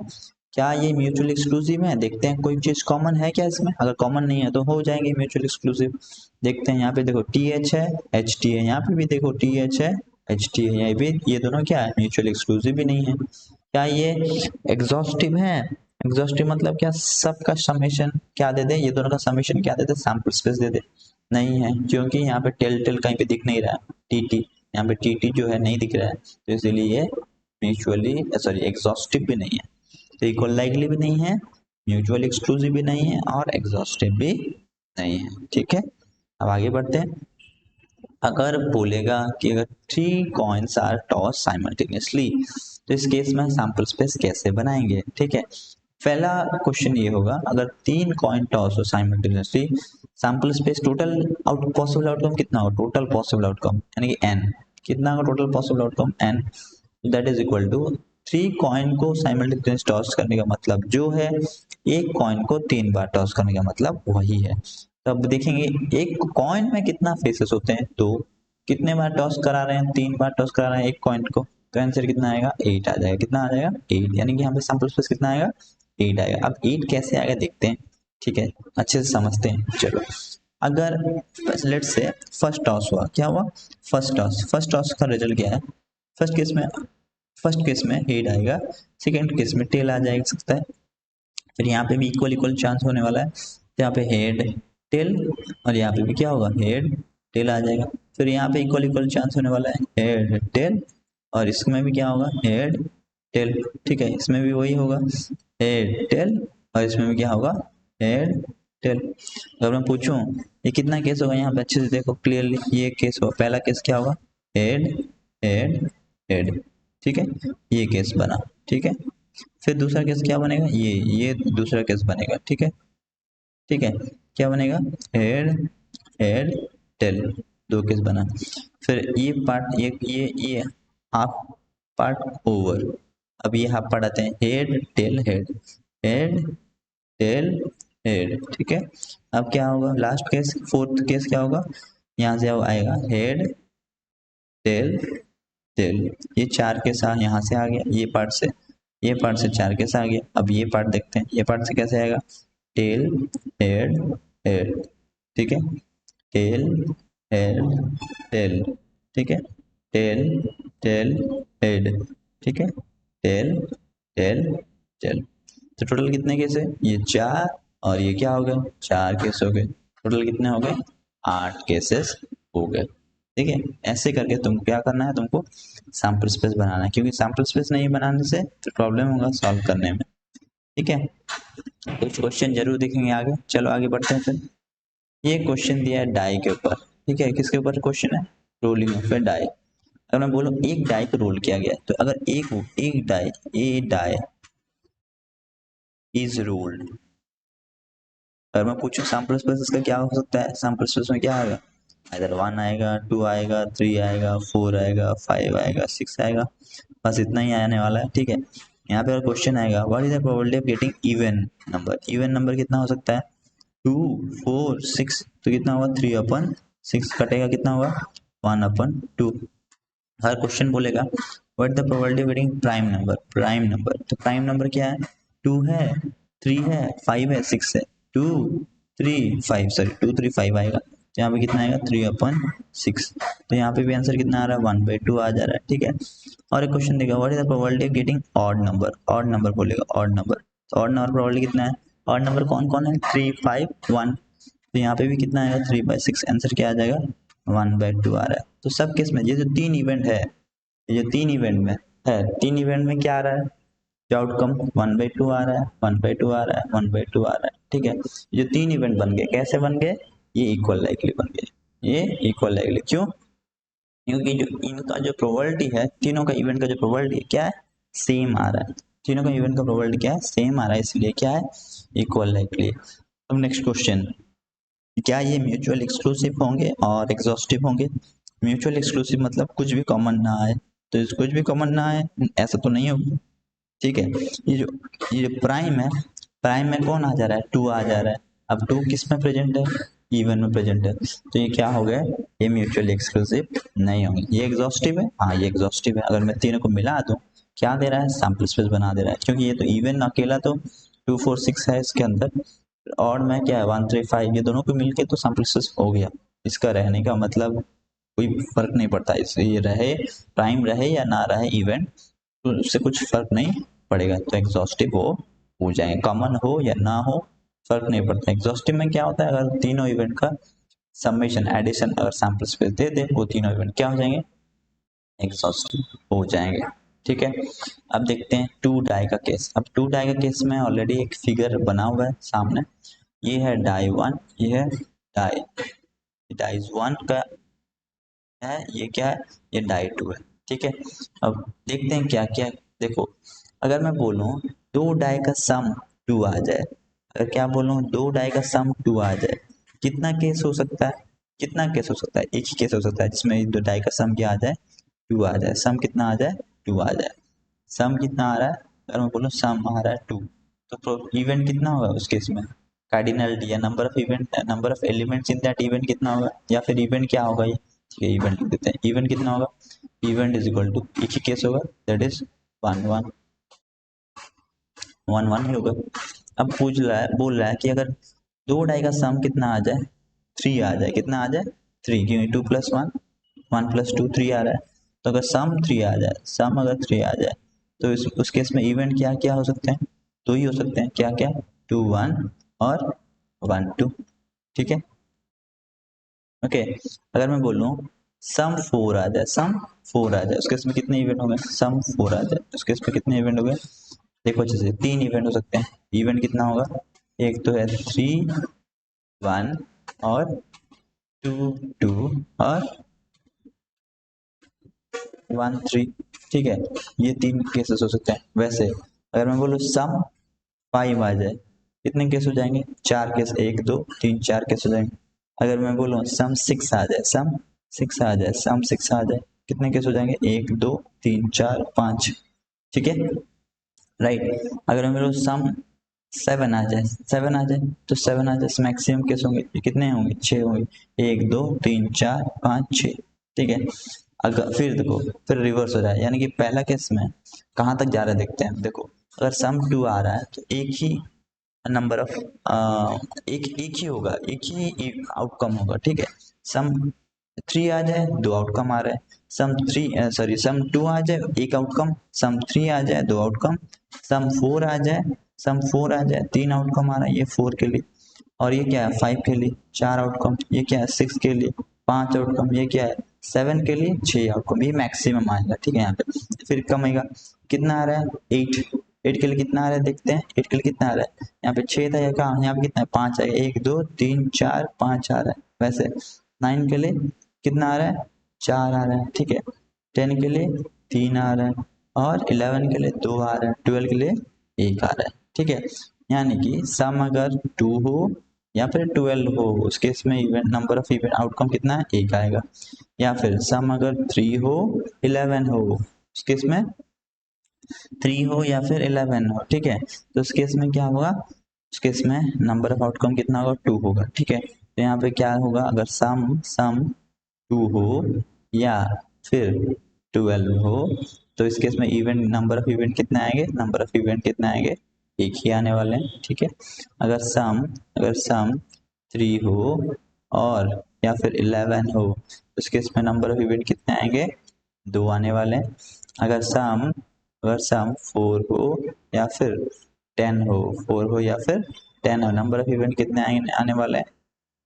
A: क्या ये म्यूचुअल एक्सक्लूसिव है, देखते हैं कोई चीज कॉमन है क्या इसमें, अगर कॉमन नहीं है तो हो जाएंगे म्यूचुअल एक्सक्लूसिव। देखते हैं यहाँ पे देखो टी एच है, एच टी है, यहाँ पे भी देखो टी एच है, एच टी है, यहाँ भी ये दोनों क्या है, म्यूचुअल एक्सक्लूसिव भी नहीं है। क्या ये एग्जॉस्टिव है, एग्जॉस्टिव मतलब क्या, सबका समेशन क्या दे दे, ये दोनों का समेशन क्या दे दे, सैंपल स्पेस दे दे, नहीं है, क्योंकि यहाँ पे टेल टेल कहीं पे दिख नहीं रहा है, टी टी यहाँ पे टी टी जो है नहीं दिख रहा है, तो इसीलिए ये म्यूचुअली सॉरी एग्जॉस्टिव भी नहीं है, तो इक्वल लाइकली भी नहीं है, म्यूचुअल एक्सक्लूसिव भी नहीं है, और एग्जॉस्टिव भी नहीं है। ठीक है, अब आगे बढ़ते हैं। अगर बोलेगा कि अगर three coins are toss simultaneously, तो इस केस में सैंपल स्पेस कैसे बनाएंगे। ठीक है, पहला क्वेश्चन ये होगा, अगर तीन कॉइन टॉस हो simultaneously, sample space total possible outcome कितना हो, टोटल पॉसिबल आउटकम यानी कि n कितना होगा, total possible outcome n, that is equal to three coin को साइमल्टेनियस टॉस करने का मतलब जो है, एक कॉइन को तीन बार टॉस करने का मतलब वही है। तब देखेंगे एक कॉइन में कितना फेसेस होते हैं, दो, कितने बार टॉस करा रहे हैं, तीन बार टॉस करा रहे हैं एक कॉइन को, तो आंसर कितना आएगा, एट आ जाएगा, कितना आ जाएगा, एट, यानी कि यहाँ पे सैंपल स्पेस कितना आएगा, एट आएगा। अब एट कैसे आएगा देखते हैं, ठीक है, अच्छे से समझते हैं। चलो, अगर लेट्स से फर्स्ट टॉस हुआ, क्या हुआ, फर्स्ट टॉस का रिजल्ट क्या है, फर्स्ट केस में फर्स्ट केस में हेड आएगा, सेकेंड केस में टेल आ जाएगा सकता है, फिर यहाँ पे भी इक्वल इक्वल चांस होने वाला है, तो यहाँ पे हेड टेल, और यहाँ पे भी क्या होगा, हेड टेल आ जाएगा, फिर यहाँ पे इक्वल इक्वल चांस होने वाला है, हेड टेल, और इसमें भी क्या होगा, हेड टेल। ठीक है, इसमें भी वही होगा, हेड टेल, और इसमें भी क्या होगा, हेड टेल। अगर मैं पूछूं ये कितना केस होगा, यहाँ पे अच्छे से देखो क्लियरली, ये केस होगा, पहला केस क्या होगा, हेड हेड हेड। ठीक है, ये केस बना, ठीक है, फिर दूसरा केस क्या बनेगा, ये दूसरा केस बनेगा। ठीक है, ठीक है, क्या बनेगा, हेड हेड टेल, दो केस बना, फिर ये पार्ट ये हाफ पार्ट ओवर, अब ये हाफ पार्ट आते हैं, head tail head, head tail head. ठीक है, अब क्या होगा, लास्ट केस फोर्थ केस क्या होगा, यहाँ से अब आएगा हेड टेल टेल, ये चार केस यहाँ से आ गया, ये पार्ट से चार केस आ गया। अब ये पार्ट देखते हैं, ये पार्ट से कैसे आएगा, टेल हेड हेड। ठीक है, टेल हेड टेल, ठीक है, टेल टेल हेड, ठीक है, टेल टेल टेल। तो टोटल कितने केस है, ये 4 और ये क्या हो गए, 4 केस हो गए। टोटल कितने हो गए, 8 केसेस हो गए। ठीक है, ऐसे करके तुम क्या करना है, तुमको सैंपल स्पेस बनाना है, क्योंकि सैंपल स्पेस नहीं बनाने से तो प्रॉब्लम होगा सॉल्व करने में। ठीक है, कुछ क्वेश्चन जरूर देखेंगे आगे। चलो आगे बढ़ते हैं फिर। ये क्वेश्चन दिया है डाई के ऊपर। ठीक है, किसके ऊपर क्वेश्चन है, रोलिंग ऑफ ए डाई। अगर मैं बोलूं एक डाई को रोल किया गया, तो अगर एक die, a die is rolled, अगर मैं पूछूं सैंपल स्पेस इसका क्या हो सकता है, सैंपल स्पेस में क्या आएगा, इधर 1 आएगा, 2 आएगा, 3 आएगा, 4 आएगा, 5 आएगा, 6 आएगा, बस इतना ही आने वाला है। ठीक है, यहाँ पे क्वेश्चन आएगा what is the probability of getting even number. Even number कितना हो सकता है, 2 4 6, तो कितना होगा 3/6 कटेगा, कितना होगा 1/2। हर क्वेश्चन बोलेगा what the probability of getting prime number. Prime number, तो प्राइम नंबर क्या है, 2 है, 3 है, 5 है, 6 है, 2 3 5, सॉरी 2 3 5 आएगा, तो यहाँ पे कितना आएगा 3/6। तो यहाँ पे भी आंसर कितना आ रहा है, 1/2 आ जा रहा है। ठीक है, और एक क्वेश्चन देगा what is the probability of getting odd number. Odd number बोलेगा, ऑड नंबर, तो ऑड नंबर प्रोबेबिलिटी कितना है, ऑड नंबर कौन कौन है, 3 5 1, तो यहाँ पे भी कितना आएगा 3/6, आंसर क्या आ जाएगा 1/2 आ रहा है। तो सब केस में ये जो 3 इवेंट है, ये 3 इवेंट में है, 3 इवेंट में क्या आ रहा है, जो आउटकम 1/2 आ रहा है, 1/2 आ रहा है, 1/2 आ रहा है। ठीक है, ये 3 इवेंट बन गए, कैसे बन गए, ये इक्वल लाइकली बन गए, ये इक्वल लाइकली क्यों, क्योंकि जो इनका जो प्रोबेबिलिटी है, तीनों का इवेंट का जो प्रोबेबिलिटी क्या है, सेम आ रहा है, तीनों का इवेंट का प्रोबेबिलिटी क्या है, सेम आ रहा है, इसलिए क्या है, इक्वल लाइकली। अब नेक्स्ट क्वेश्चन, क्या ये म्यूचुअल एक्सक्लूसिव होंगे और एग्जॉस्टिव होंगे। म्यूचुअल एक्सक्लूसिव मतलब कुछ भी कॉमन ना आए, तो इस कुछ भी कॉमन ना आए ऐसा तो नहीं होगा। ठीक है, ये जो प्राइम है, प्राइम में कौन आ जा रहा है, 2 आ जा रहा है। अब 2 किस में प्रेजेंट है, इवन में प्रेजेंट है, तो ये क्या हो गया, ये म्यूचुअल एक्सक्लूसिव नहीं होंगे। ये एग्जॉस्टिव है, हाँ ये एग्जॉस्टिव है, अगर मैं तीनों को मिला दूं क्या दे रहा है, सैंपल स्पेस बना दे रहा है, क्योंकि ये तो इवन अकेला तो 2 4 6 है इसके अंदर, और मैं क्या है 1 3 5, ये दोनों को मिलके तो सैंपल स्पेस हो गया। इसका रहने का मतलब कोई फर्क नहीं पड़ता, इससे ये रहे, प्राइम रहे या ना रहे इवेंट, तो उससे कुछ फर्क नहीं पड़ेगा, तो एग्जॉस्टिव वो हो जाएंगे, कॉमन हो या ना हो फर्क नहीं पड़ता। एग्जॉस्टिव में क्या होता है, अगर तीनों इवेंट का समेशन एडिशन अगर सैंपल स्पेस दे दे, वो तीनों इवेंट क्या हो जाएंगे, एग्जॉस्टिव हो जाएंगे। ठीक है, अब देखते हैं 2 डाई का केस। अब 2 डाई का केस में ऑलरेडी एक फिगर बना हुआ है सामने, ये है डाई 1, ये है डाई 1 का है, ये क्या है, ये डाई 2 है। ठीक है, अब देखते हैं क्या क्या, देखो अगर मैं बोलूं 2 डाई का सम 2 आ जाए, अगर क्या बोलूं 2 डाई का सम 2 आ जाए, कितना केस हो सकता है, कितना केस हो सकता है, एक ही केस हो सकता है जिसमें 2 डाई का सम क्या आ जाए, 2 आ जाए, सम कितना आ जाए, 2 आ जाए। सम कितना आ रहा है, अगर मैं बोलूं सम आ रहा है 2, तो इवेंट कितना होगा उस केस में, कार्डिनलिटी या number of event, number of elements in that event कितना होगा, या फिर इवेंट क्या होगा ये, ठीक है इवेंट लिख देते हैं, इवेंट कितना होगा, इवेंट इज इक्वल टू एक ही केस होगा, दैट इज 1 1 1 1 ही होगा। अब पूछ रहा है, बोल रहा है कि अगर 2 डाई का सम कितना आ जाए, 3 आ जाए, कितना आ जाए 3, क्योंकि 2 + 1 1 + 2 3 आ रहा है, तो अगर सम 3 आ जाए, सम अगर 3 आ जाए, तो उस केस में इवेंट क्या क्या हो सकते हैं, 2 ही हो सकते हैं, क्या क्या, 2 1 और 1 2। ठीक है, ओके, अगर मैं बोलूं सम 4 आ जाए, सम 4 आ जाए, उस केस में कितने इवेंट हो गए, सम 4 आ जाए, उस केस में कितने इवेंट हो गए, देखो अच्छे से 3 इवेंट हो सकते हैं। इवेंट कितना होगा, एक तो है 3 1 और 2 2 और 1 3। ठीक है, ये 3 केसेस हो सकते हैं। वैसे अगर मैं बोलूँ सम 5 आ जाए, कितने केस हो जाएंगे, 4 केस, 1 2 3 4 केस हो जाएंगे। अगर मैं बोलूँ सम 6 आ जाए, सम 6 आ जाए, सम 6 आ जाए, कितने केस हो जाएंगे, 1 2 3 4 5। ठीक है, राइट। अगर मैं बोलूँ सम 7 आ जाए, 7 आ जाए, तो 7 आ जाए, मैक्सिमम केस होंगे, कितने होंगे, 6 होंगे, 1 2 3 4 5 6। ठीक है, अगर फिर देखो, फिर रिवर्स हो जाए, यानी कि पहला केस में कहाँ तक जा रहा है देखते हैं। देखो अगर सम 2 आ रहा है तो एक ही नंबर ऑफ एक एक ही होगा, एक ही आउटकम होगा। ठीक है, सम 3 आ जाए, 2 आउटकम आ रहा है। सम 2 आ जाए, 1 आउटकम। सम 3 आ जाए, 2 आउटकम। सम 4 आ जाए, सम 4 आ जाए, 3 आउटकम आ रहा है, ये 4 के लिए। और ये क्या है, 5 के लिए 4 आउटकम। ये क्या है, 6 के लिए 5 आउटकम। ये क्या है, 7 के लिए 6 आउटकम। ये मैक्सिमम आएगा, ठीक है। यहाँ पे फिर कमेगा, कितना आ रहा है, 8। 8 के लिए कितना आ रहा है, देखते हैं 8 के लिए कितना आ रहा है। यहाँ पे 6 था, यहाँ पे कितना है, 5 आएगा। 1 2 3 4 5 आ रहा है। वैसे 9 के लिए कितना आ रहा है, 4 आ रहा है, ठीक है। 10 के लिए 3 आ रहा है, और 11 के लिए 2 आ रहा है, 12 के लिए 1 आ रहा है, ठीक है। यानी कि सम अगर 2 हो या फिर 12 हो, उस केस में event number of event outcome कितना है, 1 आएगा। या फिर सम अगर 3 हो 11 हो, उस केस में 3 हो या फिर 11 हो, ठीक है। तो उस केस में क्या होगा, उस केस में नंबर ऑफ आउटकम कितना होगा, 2 होगा, ठीक है। तो यहाँ पे क्या होगा, अगर सम सम 2 हो या फिर 12 हो, तो इस केस में इवेंट नंबर ऑफ इवेंट कितने आएंगे, नंबर ऑफ इवेंट कितने आएंगे, 1 ही आने वाले हैं, ठीक है। अगर सम 3 हो और या फिर 11 हो, उस केस में नंबर ऑफ इवेंट कितने आएंगे, 2 आने वाले हैं। अगर सम 4 हो या फिर 10 हो, 4 हो या फिर 10 हो, नंबर ऑफ इवेंट कितने आने वाले हैं,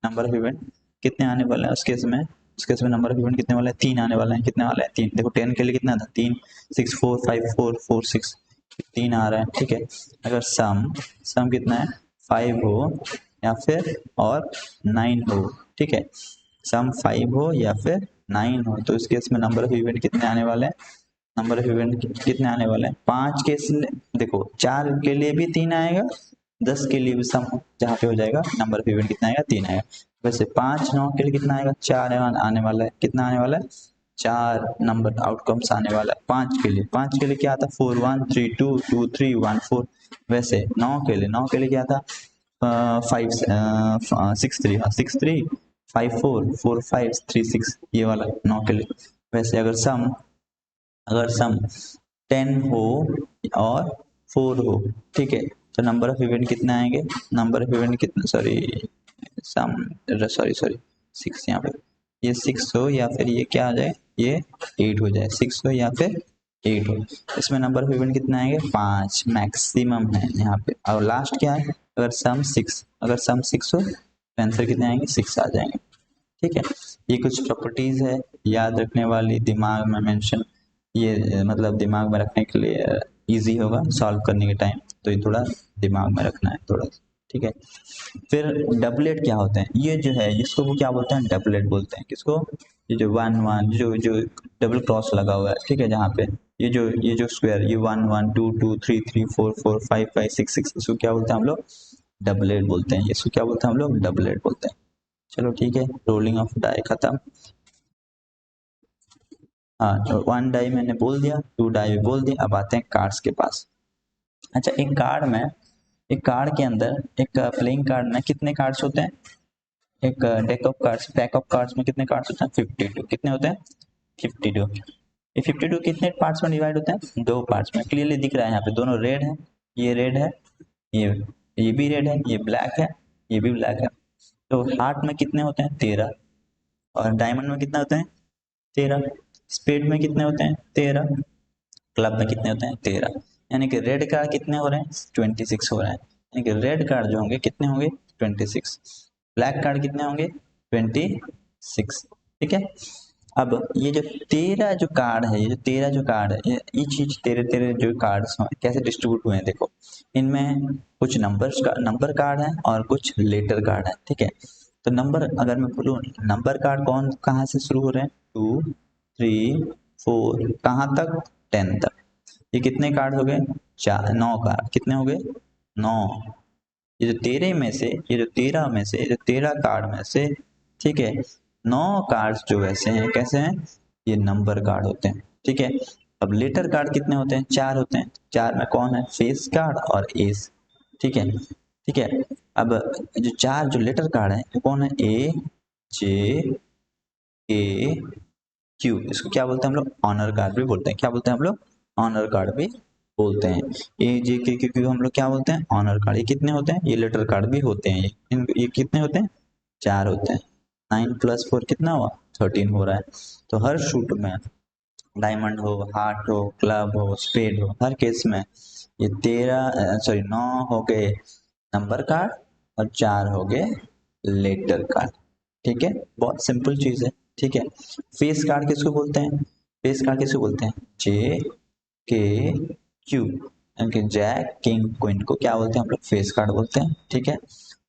A: नंबर ऑफ इवेंट कितने आने वाले हैं उस केस में नंबर ऑफ इवेंट कितने वाले हैं, 3 आने वाले हैं। कितने वाले हैं, 3। देखो 10 के लिए कितना था, 3 6 4 5 4 4 6, 3 आ रहा है, ठीक है। अगर सम सम कितना है, 5 हो या फिर और 9 हो, ठीक है। सम 5 हो या फिर 9 हो, तो इस केस में नंबर ऑफ इवेंट कितने आने वाले हैं, नंबर ऑफ इवेंट कितने आने वाले हैं, 5 के देखो 4 के लिए भी 3 आएगा, 10 के लिए भी सम जहाँ पे हो जाएगा, नंबर ऑफ इवेंट कितना आएगा, 3 आएगा। वैसे 5 9 के लिए कितना आएगा, 4 आने वाला है। कितना आने वाला है, 4 नंबर आउटकम्स आने वाला है 5 के लिए क्या आता है, 4 1 3 2 2 3 1 4। वैसे 9 के लिए क्या था, 6 3 4 5 3 6, ये वाला 9 के लिए। वैसे अगर सम 10 हो और 4 हो, ठीक है, तो नंबर ऑफ इवेंट कितने आएंगे, नंबर ऑफ इवेंट कितने, सम सॉरी सॉरी 6, यहाँ पे ये 6 हो या फिर ये क्या आ जाए, ये 8 हो जाए। 6 हो या फिर 8 हो, इसमें नंबर ऑफ इवेंट कितने आएंगे, 5 मैक्सिमम है यहाँ पे। और लास्ट क्या है, अगर सम 6 हो तो आंसर कितने आएंगे, 6 आ जाएंगे, ठीक है। ये कुछ प्रॉपर्टीज है याद रखने वाली, दिमाग में मेंशन, ये मतलब दिमाग में रखने के लिए इजी होगा सॉल्व करने के टाइम, तो ये थोड़ा दिमाग में रखना है थोड़ा, ठीक है। फिर डबलेट क्या होते हैं, ये जो है इसको वो क्या बोलते हैं, डबलेट बोलते हैं। किसको, ये जो 1 1 जो जो डबल क्रॉस लगा हुआ है, ठीक है, जहाँ पे ये जो स्क्वायर, ये 1 1 2 2 3 3 4 4 5 5 6 6, इसको क्या बोलते हैं हम लोग, डबलेट बोलते हैं। इसको क्या बोलते हैं हम लोग, डबलेट बोलते हैं। चलो ठीक है, रोलिंग ऑफ डाई खत्म। हाँ, तो 1 डाई मैंने बोल दिया, 2 डाई भी बोल दिया। अब आते हैं कार्ड्स के पास। अच्छा, एक कार्ड के अंदर, एक प्लेइंग कार्ड में कितने कार्ड्स होते हैं, एक डेक ऑफ कार्ड्स में कितने कार्ड्स होते हैं, 52। कितने होते हैं, 52। ये 52 कितने पार्ट्स में डिवाइड होते हैं, 2 पार्ट्स में। क्लियरली दिख रहा है, यहाँ पे दोनों रेड है, ये रेड है, ये ये भी रेड है, ये ब्लैक है, ये भी ब्लैक है। तो हार्ट में कितने होते हैं, 13। और डायमंड में कितने होते हैं, 13। स्पेड में कितने होते हैं, 13। क्लब में कितने होते हैं, 13। यानी कि रेड कार्ड कितने हो रहे हैं, 26 हो रहे हैं। यानी कि रेड कार्ड जो होंगे कितने होंगे, 26। ब्लैक कार्ड कितने होंगे, 26, ठीक है। अब ये जो 13 जो कार्ड है, ये चीज 13 जो कार्ड कैसे डिस्ट्रीब्यूट हुए हैं, देखो इनमें कुछ नंबर कार्ड है और कुछ लेटर कार्ड है, ठीक है। तो नंबर, अगर मैं बोलूँ नंबर कार्ड कौन कहाँ से शुरू हो रहे हैं, 2 3 4 कहाँ तक, 10 तक। ये कितने कार्ड हो गए, 9 कार्ड। कितने हो गए, 9। ये जो 13 कार्ड में से, ठीक है, 9 कार्ड्स जो वैसे हैं, कैसे हैं, ये नंबर कार्ड होते हैं, ठीक है। अब लेटर कार्ड कितने होते हैं, 4 होते हैं। 4 में कौन है, फेस कार्ड और एस, ठीक है, ठीक है। अब जो 4 जो लेटर कार्ड है, वो कौन है, ए जे ए क्यू। इसको क्या बोलते हैं हम लोग, ऑनर कार्ड भी बोलते हैं। क्या बोलते हैं हम लोग, ऑनर कार्ड भी बोलते हैं। ए जे के क्यू हम लोग क्या बोलते हैं, ऑनर कार्ड। ये कितने होते हैं, ये लेटर कार्ड भी होते हैं। ये कितने होते हैं, 4 होते हैं, 9 + 4 कितना हुआ, 13 हो रहा है। तो हर शूट में डायमंड हो, हार्ट हो, क्लब हो, स्पेड हो, हर केस में ये 9 हो गए नंबर कार्ड और 4 हो गए लेटर कार्ड। ठीक है, बहुत सिंपल चीज है। ठीक है, फेस कार्ड किसको बोलते हैं, फेस कार्ड किसको बोलते हैं, जे के क्यू, यानी कि जैक किंग क्वीन को क्या बोलते हैं हम लोग, फेस कार्ड बोलते हैं। ठीक है,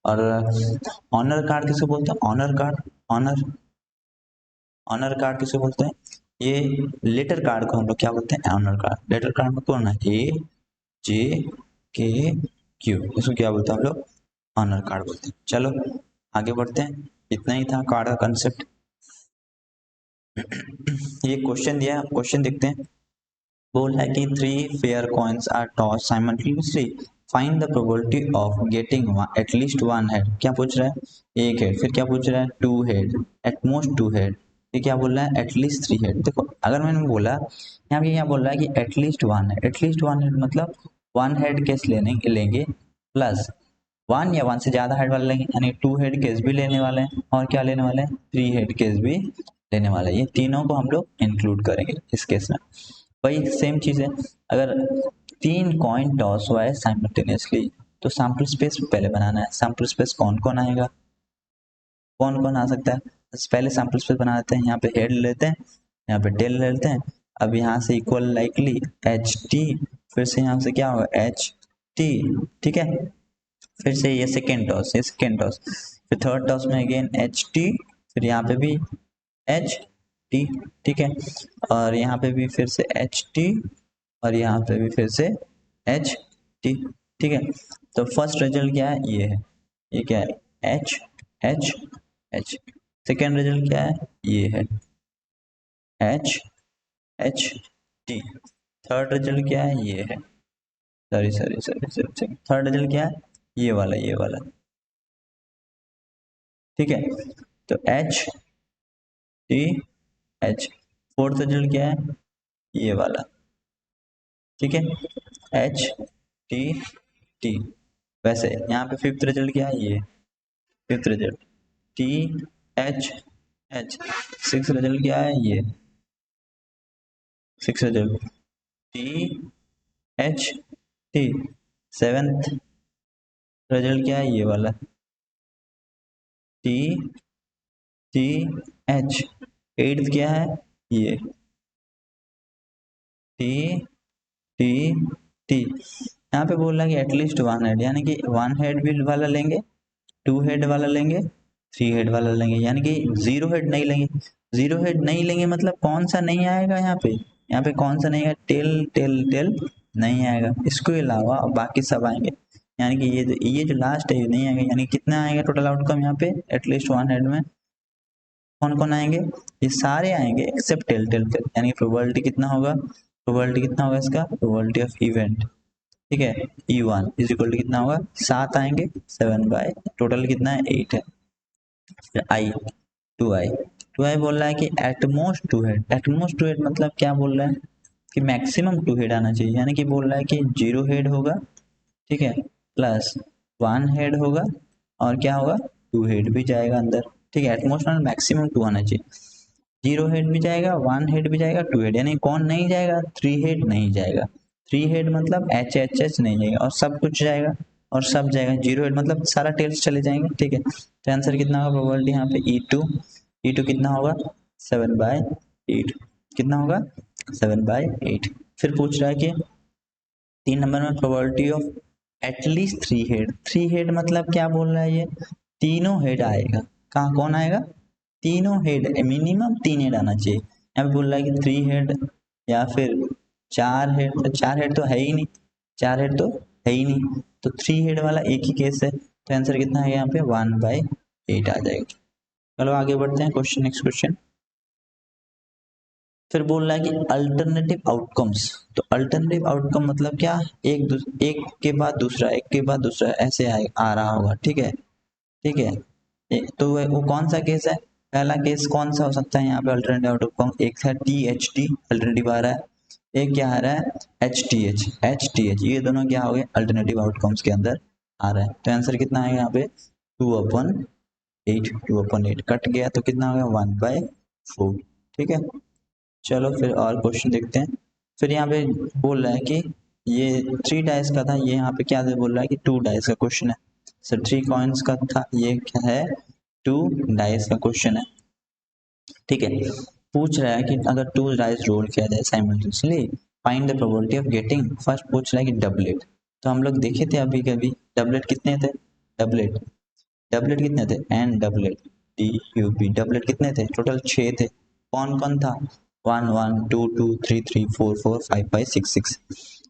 A: और ऑनर कार्ड किसको बोलते हैं, honour card, honour honour card किसे बोलते हैं, ये लेटर कार्ड को हम लोग क्या बोलते हैं, ऑनर कार्ड। लेटर कार्ड में कौन है, ए जे के क्यू, इसको क्या बोलते हैं हम लोग, ऑनर कार्ड बोलते हैं। चलो आगे बढ़ते हैं, इतना ही था कार्ड का कंसेप्ट। ये क्वेश्चन दिया है, क्वेश्चन देखते हैं। बोल है कि 3 fair coins are toss simultaneously, find the probability of getting at least one. Head पूछ रहा है, एक हेड, फिर क्या पूछ रहा है, 2 हेड, एट मोस्ट 2 हेड, ये क्या बोल रहा है, एटलीस्ट 3 हेड। देखो अगर मैंने बोला यहाँ पे क्या बोल रहा है कि at least one head, at least one head मतलब 1 हेड केस लेंगे प्लस 1 या 1 से ज्यादा हेड वाले लेंगे, यानी 2 हेड केस भी लेने वाले हैं, और क्या लेने वाले हैं, 3 हेड केस भी लेने वाले हैं। ये तीनों को हम लोग इंक्लूड करेंगे इस केस में। वही सेम चीज है, अगर 3 कॉइन टॉस हुआ है साइमल्टेनियसली, तो सैंपल स्पेस पहले बनाना है। सैंपल स्पेस कौन कौन आएगा, कौन कौन आ सकता है, बस पहले सैंपल स्पेस बना लेते हैं। यहाँ पे हेड लेते हैं, यहाँ पे टेल लेते हैं। अब यहाँ से इक्वल लाइकली एच टी, फिर से यहाँ से क्या होगा, एच टी। ठीक है, फिर से ये सेकेंड टॉस, ये सेकेंड टॉस, फिर थर्ड टॉस में अगेन एच टी, फिर यहाँ पे भी एच टी। ठीक है, और यहाँ पे भी फिर से एच टी, और यहाँ पे भी फिर से एच टी। ठीक है, तो फर्स्ट रिजल्ट क्या है, ये क्या है, H H H. Second result क्या है, ये है H H T. Third result क्या है, ये है, sorry sorry sorry sorry, third result क्या है, ये वाला। ठीक है, तो H T H. Fourth result क्या है, ये वाला। ठीक है, एच टी टी। वैसे यहाँ पे फिफ्थ रिजल्ट क्या है, ये fifth result T H H. Six result क्या है, ये six result T H T. Seventh result क्या है, ये वाला टी टी एच। एट्थ क्या है, ये टी टी टी। यहाँ पे बोल रहा है कि एटलीस्ट वन हेड, यानी कि वन हेड भी वाला लेंगे, 2 हेड वाला लेंगे, 3 हेड वाला लेंगे, यानी कि 0 हेड नहीं लेंगे। 0 हेड नहीं लेंगे मतलब कौन सा नहीं आएगा यहाँ पे, यहाँ पे कौन सा नहीं आएगा, टेल टेल टेल नहीं आएगा, इसके अलावा बाकी सब आएंगे। यानी कि ये जो लास्ट है ये नहीं आएगा, यानी कितना आएगा टोटल आउटकम यहाँ पे एटलीस्ट वन हेड में, कौन कौन आएंगे, ये सारे आएंगे एक्सेप्ट टेल टेल टेल। यानी प्रोबेबिलिटी कितना होगा, प्रोबेबिलिटी कितना होगा इसका, प्रोबेबिलिटी ऑफ इवेंट। ठीक है, E1 इज इक्वल टू कितना होगा, 7 आएंगे, 7 बाय टोटल कितना है, 8 है। फिर आई, टू आई बोल रहा है कि एटमोस्ट 2 हेड, एटमोस्ट 2 हेड मतलब क्या बोल रहा है कि मैक्सिमम 2 हेड आना चाहिए, यानी कि बोल रहा है कि 0 हेड होगा, ठीक है, प्लस 1 हेड होगा, और क्या होगा, 2 हेड भी जाएगा अंदर। ठीक है, एटमोस्ट में मैक्सिमम 2 आना चाहिए, 0 हेड भी जाएगा, 1 हेड भी जाएगा, 2 हेड, यानी कौन नहीं जाएगा, 3 हेड नहीं जाएगा। 3 हेड मतलब एच एच एच नहीं जाएगा, और सब कुछ जाएगा, और सब जाएगा। 0 हेड मतलब सारा टेल्स चले जाएंगे। ठीक है, तो आंसर कितना होगा प्रोबेबिलिटी यहाँ पे, ई टू कितना होगा, 7/8। कितना होगा, 7/8। फिर पूछ रहा है कि 3 नंबर में probability of at least 3 head, 3 head मतलब क्या बोल रहा है, ये तीनों हेड आएगा। कहाँ कौन आएगा, तीनों हेड, मिनिमम 3 हेड आना चाहिए। यहाँ पे बोल रहा है कि 3 हेड या फिर 4 हेड, तो 4 हेड तो है ही नहीं, 4 हेड तो है ही नहीं, तो 3 हेड वाला एक ही केस है, तो आंसर कितना है यहाँ पे, 1/8 आ जाएगा। चलो आगे बढ़ते हैं, क्वेश्चन नेक्स्ट क्वेश्चन। फिर बोल रहा है कि अल्टरनेटिव आउटकम्स, तो अल्टरनेटिव आउटकम मतलब क्या, एक के बाद दूसरा, एक के बाद दूसरा ऐसे आ रहा होगा। ठीक है, ठीक है, तो वो कौन सा केस है, पहला केस कौन सा हो सकता है यहाँ पे अल्टरनेटिव आउटकम, एक है टी एच टी अल्टरनेटिव आ रहा है, एक क्या आ रहा है, एच टी एच, ये दोनों क्या हो गए अल्टरनेटिव आउटकम्स के अंदर आ रहा है। तो आंसर कितना है यहाँ पे, 2/8 8 2/8 कट गया तो कितना हो गया 1/4। ठीक है, चलो फिर और क्वेश्चन देखते हैं। फिर यहाँ पे बोल रहा है कि ये 3 डाइस का था, ये यहाँ पे क्या बोल रहा है कि 2 डाइस का क्वेश्चन है। सर 3 कॉइन्स का था, ये क्या है 2 डाइस का क्वेश्चन है। ठीक है, पूछ रहा है कि अगर 2 डाइस रोल किया जाए simultaneously, find the probability of getting. First पूछ रहा है कि डबलेट। तो हम लोग देखे थे अभी कभी डबलेट कितने थे, डबलेट डबलेट कितने थे, N doublet D U B, doublet कितने थे, टोटल 6 थे। कौन कौन था, 1 1 2 2 3 3 4 4 5 5 6 6।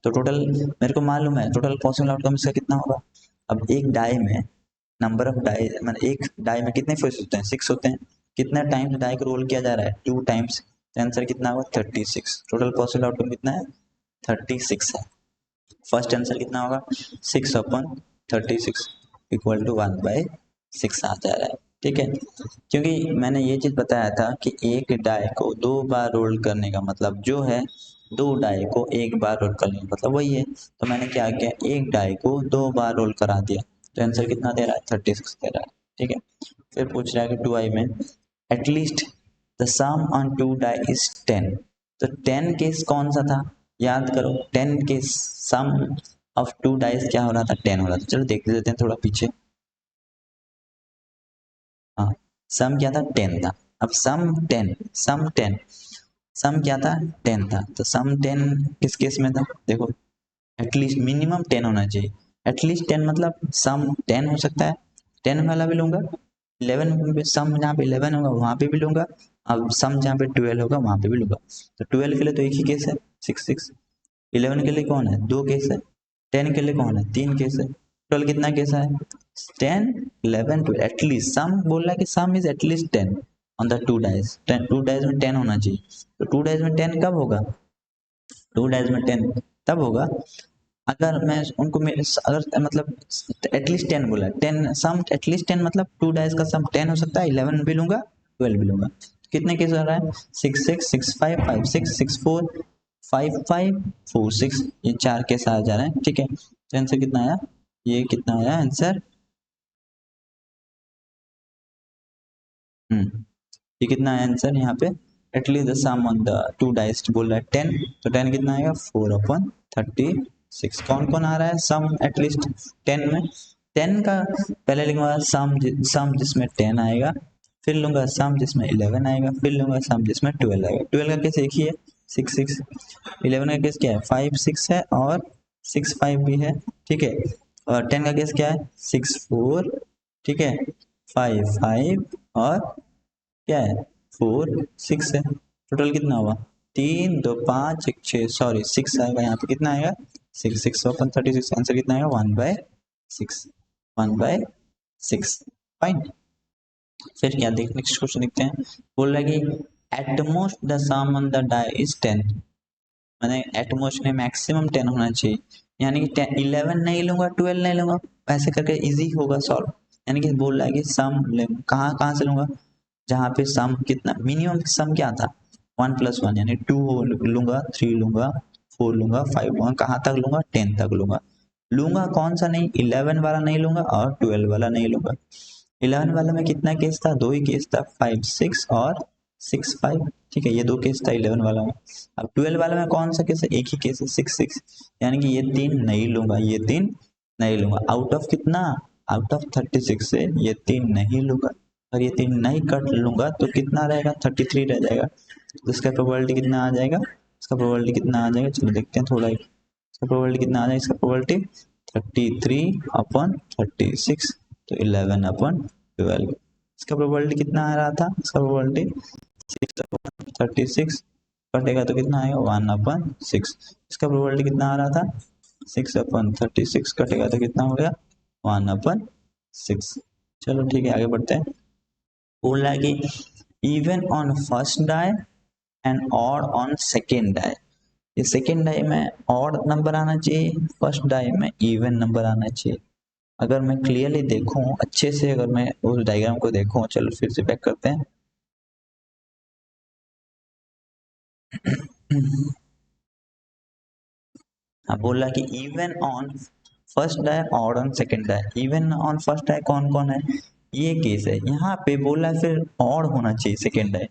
A: तो टोटल मेरे को मालूम है टोटल पॉसिबल आउटकम इसका कितना होगा। अब एक डाई में नंबर ऑफ डाई, मतलब एक डाई में कितने फेस होते हैं, 6 होते हैं। कितना टाइम्स डाई को रोल किया जा रहा है, 2 टाइम्स। तो आंसर कितना होगा 36। टोटल पॉसिबल आउटकम कितना है 36 है। फर्स्ट आंसर कितना होगा 6/36 इक्वल टू 1/6 आ जा रहा है। ठीक है, क्योंकि मैंने ये चीज बताया था कि एक डाई को 2 बार रोल करने का मतलब जो है 2 डाई को एक बार रोल करने का मतलब वही है। तो मैंने क्या किया, एक डाई को 2 बार रोल करा दिया, तो आंसर कितना दे रहा है 36 दे रहा है। ठीक है, फिर पूछ रहा है कि 2i में at least the sum on 2 die is 10। तो 10 केस कौन सा था, याद करो 10 के सम ऑफ 2 डाइस क्या हो रहा था, 10 हो रहा था। चलो देख लेते हैं थोड़ा पीछे। हाँ, सम क्या था 10 था। अब सम क्या था 10 था। तो सम 10 किस केस में था, देखो एटलीस्ट मिनिमम 10 होना चाहिए। एटलीस्ट 10 मतलब सम 10 हो सकता है, 10 वाला भी लूंगा, 11 पे सम जहाँ पे 11 होगा वहां पे भी लूंगा, अब सम जहाँ पे 12 होगा वहां पे भी लूंगा। तो 12 के लिए तो एक ही केस है 6 6। 11 के लिए कौन है 2 केस है, 10 के लिए कौन है 3 केस है। टोटल कितना केस है 10 11 12। एटलीस्ट सम बोल रहा है कि सम is at least 10 on the 2 dice. 2 dice में 10 होना चाहिए। तो 2 डाइस में 10 कब होगा, 2 डाइस में 10 तब होगा अगर मैं उनको में अगर मतलब एटलीस्ट 10 बोला है, 10 सम एटलीस्ट 10 मतलब 2 डाइस का सम 10 हो सकता है, 11 भी लूंगा 12 भी लूंगा। कितने केस हो रहा है 6 6 6 5 5 6 6 4 5 5 4 6, ये 4 केस आ जा रहे हैं। ठीक है, तो आंसर कितना आया, ये कितना आया आंसर, ये कितना है आंसर यहाँ पे, at least the sum on the 2 dice बोल रहा है 10। तो 10 कितना आएगा 4/36। कौन कौन आ रहा है सम एटलीस्ट 10 में, 10 का पहले लिखूंगा सम जिसमें 10 आएगा, फिर लूंगा सम जिसमें 11 आएगा, फिर लूंगा सम जिसमें 12 आएगा। 12 का केस एक ही है 6 6। 11 का केस क्या है 5 6 है और 6 5 भी है। ठीक है, और 10 का केस क्या है 6 4, ठीक है 5 5 और क्या है 4 6 है। टोटल कितना हुआ 3 2 5 1 6, सॉरी 6 आएगा यहाँ पे, कितना आएगा 6 6 अपन 36। आंसर कितना आएगा 1/6, 1/6। फाइन, फिर क्या देख नेक्स्ट क्वेश्चन देखते हैं। बोल रहा है कि at most the sum on the die is 10। मैंने एटमोस्ट में मैक्सिमम 10 होना चाहिए, यानी कि 11 नहीं लूंगा 12 नहीं लूंगा, ऐसे करके इजी होगा सॉल्व। यानी कि बोल रहा है कि सम कहाँ कहाँ से लूंगा, जहाँ पे सम कितना मिनिमम सम क्या था 1+1, यानी 2 लूंगा 3 लूंगा 4 लूंगा 5 लूंगा, कहाँ तक लूंगा 10 तक लूंगा। लूंगा कौन सा नहीं, 11 वाला नहीं लूंगा और 12 वाला नहीं लूंगा। 11 वाले में कितना केस था, 2 ही केस था 5 6 और 6 5। ठीक है, ये 2 केस था 11 वाला में। अब 12 वाले में कौन सा केस है, एक ही केस है 6 6, यानी कि ये 3 नहीं लूंगा, ये 3 नहीं लूंगा। आउट ऑफ कितना, आउट ऑफ 36 से ये 3 नहीं लूंगा, और ये 3 नहीं कट लूंगा तो कितना रहेगा 33 रह जाएगा। तो इसका प्रोबेबिलिटी कितना आ जाएगा, इसका प्रोबेबिलिटी कितना आ जाएगा, चलो देखते हैं थोड़ा, इसका प्रोबेबिलिटी कितना आ जाएगा, इसका प्रोबेबिलिटी 33/36, तो 11/12। इसका प्रोबेबिलिटी कितना आ रहा था, इसका प्रोबेबिलिटी 6/36 कटेगा तो कितना आएगा 1/6। इसका प्रोबेबिलिटी कितना आ रहा था 6/36 कटेगा तो कितना हो गया 1/6। चलो ठीक है, आगे बढ़ते हैं। बोल रहा है कि even on first die and odd on second die. ये सेकेंड डाई में ऑड नंबर आना चाहिए, फर्स्ट डाई में इवन नंबर आना चाहिए। अगर मैं क्लियरली देखूं अच्छे से, अगर मैं उस डायग्राम को देखूं, चलो फिर से बैक करते हैं। हाँ, बोला कि even on first die odd on second die. Even on first die कौन कौन है, ये केस है। यहाँ पे बोला है फिर और होना चाहिए सेकेंड डाई,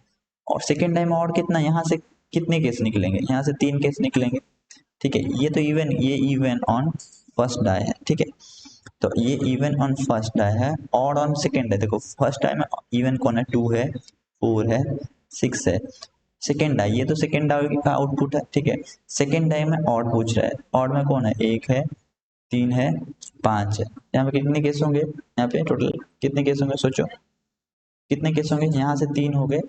A: और सेकेंड डाई में और कितना, यहाँ से कितने केस निकलेंगे, यहाँ से 3 केस निकलेंगे। ठीक है, ये तो इवन, ये इवन ऑन फर्स्ट डाई है। ठीक है, तो ये इवन ऑन फर्स्ट डाई है, ऑड ऑन सेकेंड है। देखो फर्स्ट डाई में इवन कौन है, 2 है, 4 है, 6 है। सेकेंड डाई, ये तो सेकेंड डाई का आउटपुट है। ठीक है, सेकेंड डाई में ऑड पूछ रहा है, ऑड में कौन है, 1 है, 3 है, 5 है। यहाँ पे कितने केस होंगे, यहाँ पे टोटल कितने केस होंगे, सोचो कितने केस होंगे। यहाँ से 3 हो गए,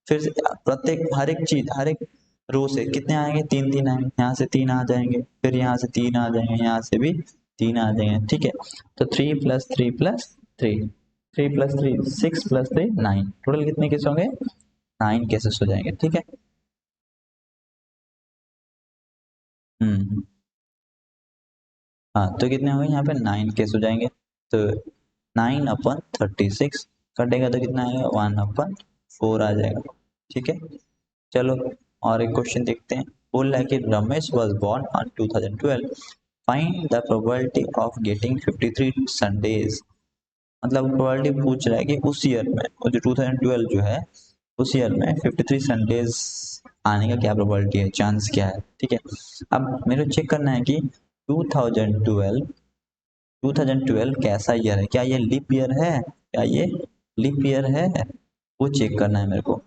A: फिर से प्रत्येक हर एक चीज, हर एक रो से कितने आएंगे, 3 आएंगे। यहाँ से 3 आ जाएंगे, फिर यहाँ से 3 आ जाएंगे, यहाँ से भी 3 आ जाएंगे। ठीक है, तो 3 + 3 + 3, 3 + 3 6 + 3 9, टोटल कितने केस होंगे, 9 केसेस हो जाएंगे। ठीक है, हम्म, हाँ तो कितने होंगे, यहाँ पे 9 केस हो जाएंगे। तो 9/36 कटेगा तो कितना आएगा, 1/4 आ जाएगा। ठीक है, चलो और एक क्वेश्चन देखते हैं। बोल रहा है कि Ramesh was born on 2012, find the probability of getting 53 Sundays. मतलब प्रोबेबिलिटी पूछ रहा है कि उस ईयर में, वो जो 2012 जो है, उस ईयर में 53 संडेज आने का क्या प्रोबेबिलिटी है, चांस क्या है। ठीक है, अब मेरे को चेक करना है कि 2012 2012 कैसा ईयर है, क्या ये लीप ईयर है, क्या ये लीप ईयर है, वो चेक करना है मेरे को।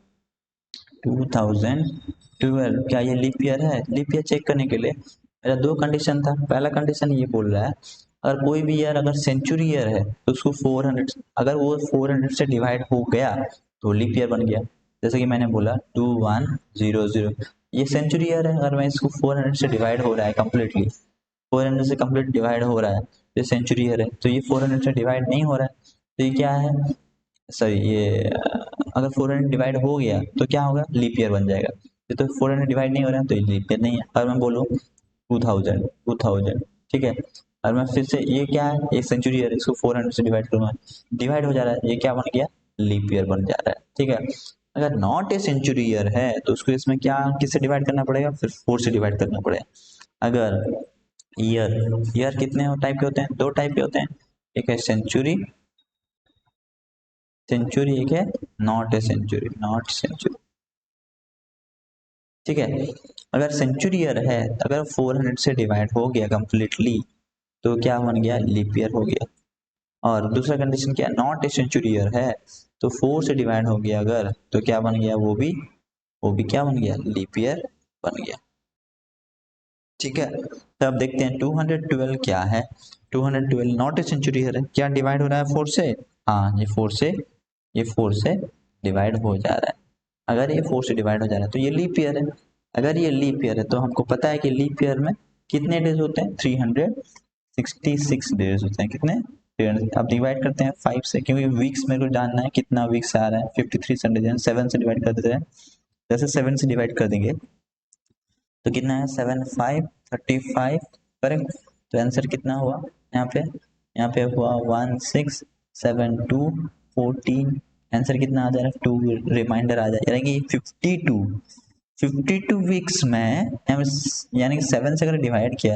A: 2012 क्या ये लीप ईयर है। लीप ईयर चेक करने के लिए मेरा दो कंडीशन था। पहला कंडीशन ये बोल रहा है, अगर कोई भी ईयर अगर सेंचुरी ईयर है तो उसको 400, अगर वो 400 से डिवाइड हो गया तो लीप ईयर बन गया। जैसे कि मैंने बोला 2100, ये सेंचुरी ईयर है, अगर मैं इसको 400 से डिवाइड हो रहा है कम्प्लीटली, 400 से कम्प्लीट डिवाइड हो रहा है, ये सेंचुरी ईयर है। तो ये 400 से डिवाइड नहीं हो रहा है, तो ये क्या है, सॉरी ये अगर 400 डिवाइड हो गया तो क्या होगा, लीप ईयर बन जाएगा। ये तो 400 डिवाइड नहीं हो रहा है तो ये लीप ईयर नहीं है। अगर मैं बोलूँ 2000, ठीक है, और मैं फिर से, ये क्या है, एक सेंचुरी ईयर, इसको 400 से डिवाइड करूँगा, डिवाइड हो जा रहा है, ये क्या बन गया, लीप ईयर बन जा रहा है। ठीक है, अगर नॉट ए सेंचुरी ईयर है तो उसको इसमें क्या, किससे डिवाइड करना पड़ेगा, फिर 4 से डिवाइड करना पड़ेगा। अगर ईयर, ईयर कितने टाइप के होते हैं, 2 टाइप के होते हैं, एक है सेंचुरी, सेंचुरी एक है not a century, not century. ठीक है, अगर सेंचुरी ईयर है, अगर 400 से डिवाइड हो गया कंप्लीटली तो क्या बन गया, लीप ईयर हो गया। और दूसरा कंडीशन क्या, नॉट ए सेंचुरी ईयर है तो 4 से डिवाइड हो गया अगर, तो क्या बन गया, वो भी क्या बन गया, लीप ईयर बन गया। ठीक है, तो अब देखते हैं 212 क्या है। 212 नॉट ए सेंचुरी ईयर है, क्या डिवाइड हो रहा है 4 से, हाँ ये 4 से, ये 4 से डिवाइड हो जा रहा है। अगर ये 4 से डिवाइड हो जा रहा है तो ये लीप ईयर है। अगर ये लीप ईयर है तो हमको पता है कि लीप ईयर में कितने डेज होते हैं, 366 डेज होते हैं। कितने, 300। अब डिवाइड करते हैं 5 से, क्योंकि वीक्स मेरे को जानना है कितना वीक्स आ रहा है। 53 संडे 7 से डिवाइड कर देते हैं, जैसे 7 से डिवाइड कर देंगे तो कितना है, 7 5 35, करेक्ट। तो आंसर कितना हुआ यहाँ पे, यहाँ पे हुआ 1672 14। आंसर कितना आ जा रहा है, 2 रिमाइंडर आ जाए, यानी कि 52, 52 वीक्स में, यानी कि 7 से अगर डिवाइड किया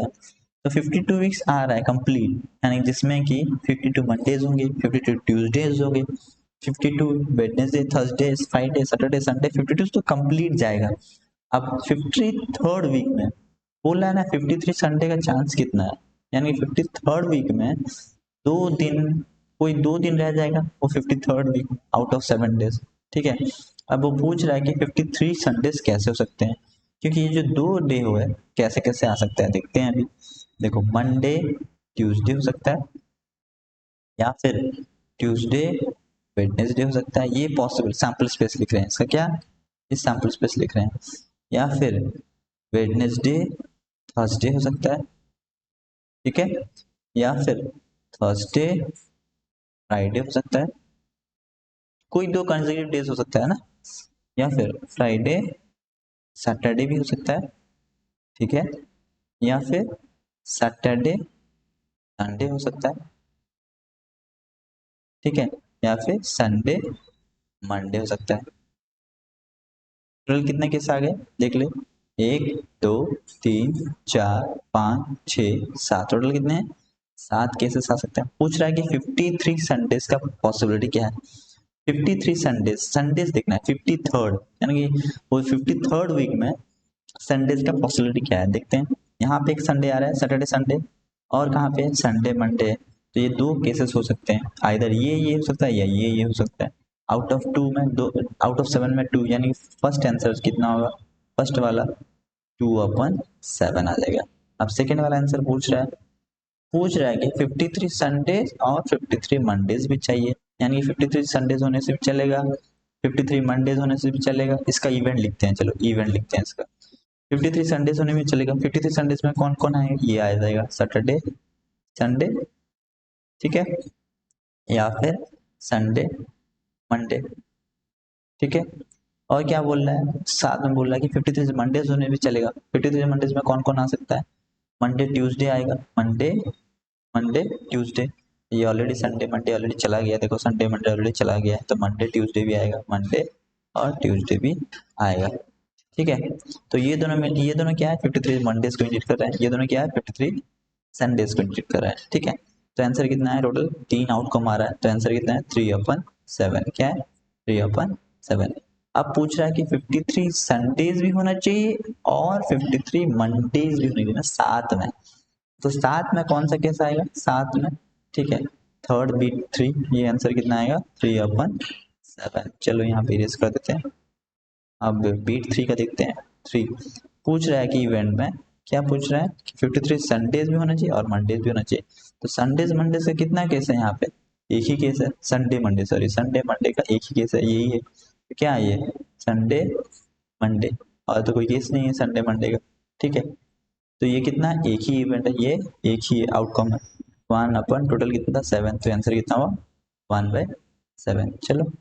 A: तो 52 वीक्स आ रहा है कंप्लीट, यानी जिसमें कि 52 मंडेज होंगे, 52 ट्यूसडेज होंगे, 52 Wednesday, Thursday, Friday, Saturday, Sunday, 52 तो कंप्लीट जाएगा। अब 53rd वीक में बोला है ना, 53 संडे का चांस कितना है, यानी 53rd वीक में 2 दिन, कोई 2 दिन रह जाएगा वो 53rd week out of 7 days. ठीक है, अब वो पूछ रहा है कि 53 संडेज कैसे हो सकते हैं, क्योंकि ये जो 2 डे हुए कैसे कैसे आ सकता है, देखते हैं अभी। देखो मंडे ट्यूसडे हो सकता है, या फिर ट्यूसडे वेडनेसडे हो सकता है, ये पॉसिबल, सैंपल स्पेस लिख रहे हैं इसका, क्या, इस सैंपल स्पेस लिख रहे हैं। या फिर वेडनेसडे थर्सडे हो सकता है, ठीक है, या फिर थर्सडे फ्राइडे हो सकता है, कोई 2 कंसेक्यूटिव डेज हो सकता है ना, या फिर फ्राइडे सैटरडे भी हो सकता है, ठीक है, या फिर सैटरडे संडे हो सकता है, ठीक है, या फिर संडे मंडे हो सकता है। टोटल कितने केस आ गए, देख ले, 1 2 3 4 5 6 7, टोटल कितने हैं, 7 केसेस आ सकते हैं। पूछ रहा है कि 53 संडेज का पॉसिबिलिटी क्या है। 53 संडेज, संडेज देखना है 53rd, यानी कि वो 53rd वीक में संडेज का पॉसिबिलिटी क्या है देखते हैं। यहाँ पे एक संडे आ रहा है, सैटरडे संडे, और कहाँ पे संडे मंडे। तो ये दो केसेस हो सकते हैं, आइदर ये हो सकता है या ये हो सकता है। आउट ऑफ 2 में दो, आउट ऑफ 7 में 2, यानी फर्स्ट आंसर कितना होगा, फर्स्ट वाला 2/7 आ जाएगा। अब सेकेंड वाला आंसर पूछ रहा है कि 53 संडेज और 53 मंडेज भी चाहिए, यानी कि 53 संडेज होने से भी चलेगा, 53 मंडेज होने से भी चलेगा। इसका इवेंट लिखते हैं, चलो इवेंट लिखते हैं इसका। 53 संडेज होने में चलेगा। 53 संडेज में कौन कौन है, ये आ जाएगा सैटरडे संडे, ठीक है, या फिर संडे मंडे, ठीक है। और क्या बोल रहा है, साथ में बोल रहा है कि 53 मंडेज होने भी चलेगा। 53 मंडेज में कौन कौन आ सकता है, मंडे ट्यूसडे आएगा, मंडे मंडे ट्यूसडे। ये ऑलरेडी संडे मंडे ऑलरेडी चला गया, देखो संडे मंडे ऑलरेडी चला गया है, तो मंडे ट्यूसडे भी आएगा, मंडे और ट्यूसडे भी आएगा, ठीक है। तो ये दोनों क्या है, 53 मंडेज को इंडिकेट कर रहे हैं, ये दोनों क्या है 53 संडेज को इंडिकेट कर रहा है, ठीक है। तो आंसर कितना है, टोटल 3 आउटकम आ रहा है, तो आंसर कितना है 3/7, क्या है 3/7। अब पूछ रहा है कि 53 संडेज भी होना चाहिए और 53 मंडेज भी होना चाहिए साथ में। तो साथ में कौन सा केस आएगा, साथ में, ठीक है, थर्ड बीट 3, ये आंसर कितना आएगा 3/7। चलो यहाँ पे इरेज कर देते हैं। अब बीट 3 का देखते हैं। 3 पूछ रहा है कि इवेंट में क्या पूछ रहा है कि 53 संडेज भी होना चाहिए और मंडेज भी होना चाहिए। तो संडेज मंडे से कितना केस है यहाँ पे, एक ही केस है, Sunday Monday, sorry Sunday Monday का एक ही केस है, यही है। तो क्या है ये संडे मंडे, और तो कोई केस नहीं है संडे मंडे का, ठीक है। तो ये कितना है, एक ही इवेंट है, ये एक ही आउटकम है, 1/, टोटल कितना था 7, तो आंसर कितना हुआ 1/7। चलो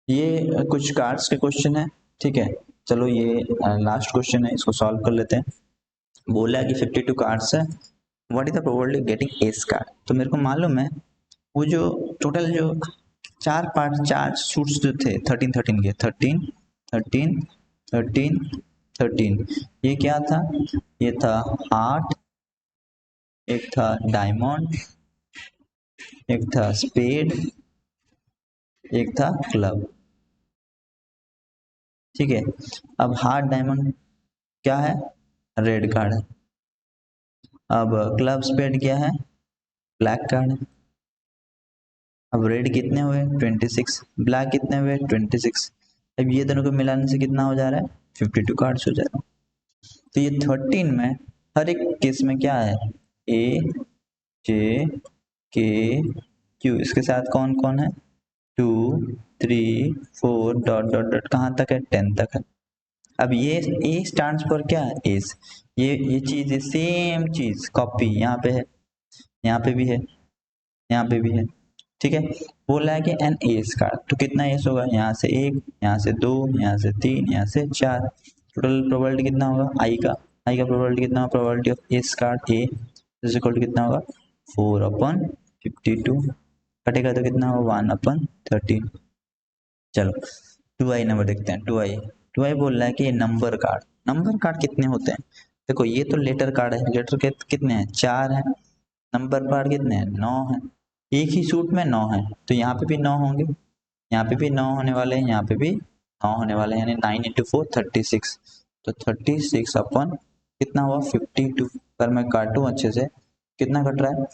A: ये कुछ कार्ड्स के क्वेश्चन है, ठीक है। चलो ये लास्ट क्वेश्चन है, इसको सॉल्व कर लेते हैं। बोला कि 52 कार्ड्स है, what is the probability getting S card. तो मेरे को मालूम है वो जो टोटल जो चार सूट्स जो थे 13 के, 13 13 13, ये क्या था, ये था हार्ट, एक था डायमंड, एक था स्पेड, एक था क्लब, ठीक है। अब हार्ट डायमंड क्या है, रेड कार्ड है। अब क्लब स्पेड क्या है, ब्लैक कार्ड है। अब रेड कितने हुए 26, ब्लैक कितने हुए 26। अब ये दोनों को मिलाने से कितना हो जा रहा है 52 कार्ड्स हो जा रहा है। तो ये 13 में हर एक केस में क्या है, ए जे के क्यू, इसके साथ कौन कौन है 2 3 4 डॉट डॉट डॉट, कहाँ तक है 10 तक है। अब ये ए स्टैंड्स फॉर क्या है, एस। ये चीज है, सेम चीज कॉपी यहाँ पे है, यहाँ पे भी है, यहाँ पे भी है, ठीक है। बोल रहा है कि एन एस का, तो कितना एस होगा, यहाँ से 1, यहाँ से 2, यहाँ से 3, यहाँ से 4, टोटल प्रोबेबिलिटी कितना होगा आई का प्रोबेबिलिटी कितना होगा, probability of ace card a is equal to कितना होगा 4/52, कटेगा तो कितना होगा 1/13। चलो 2i नंबर देखते हैं। 2i बोल रहा है कि ये नंबर कार्ड कितने होते हैं। देखो ये तो लेटर कार्ड है, लेटर के कितने हैं 4 हैं, नंबर कार्ड कितने हैं 9 हैं, एक ही सूट में 9 है, तो यहाँ पे भी 9 होंगे, यहाँ पे भी 9 होने वाले हैं, यहाँ पे भी 9 होने वाले हैं, यानी 9 × 4 36। तो 36 अपन कितना हुआ 52। अगर मैं काटूं अच्छे से कितना कट रहा है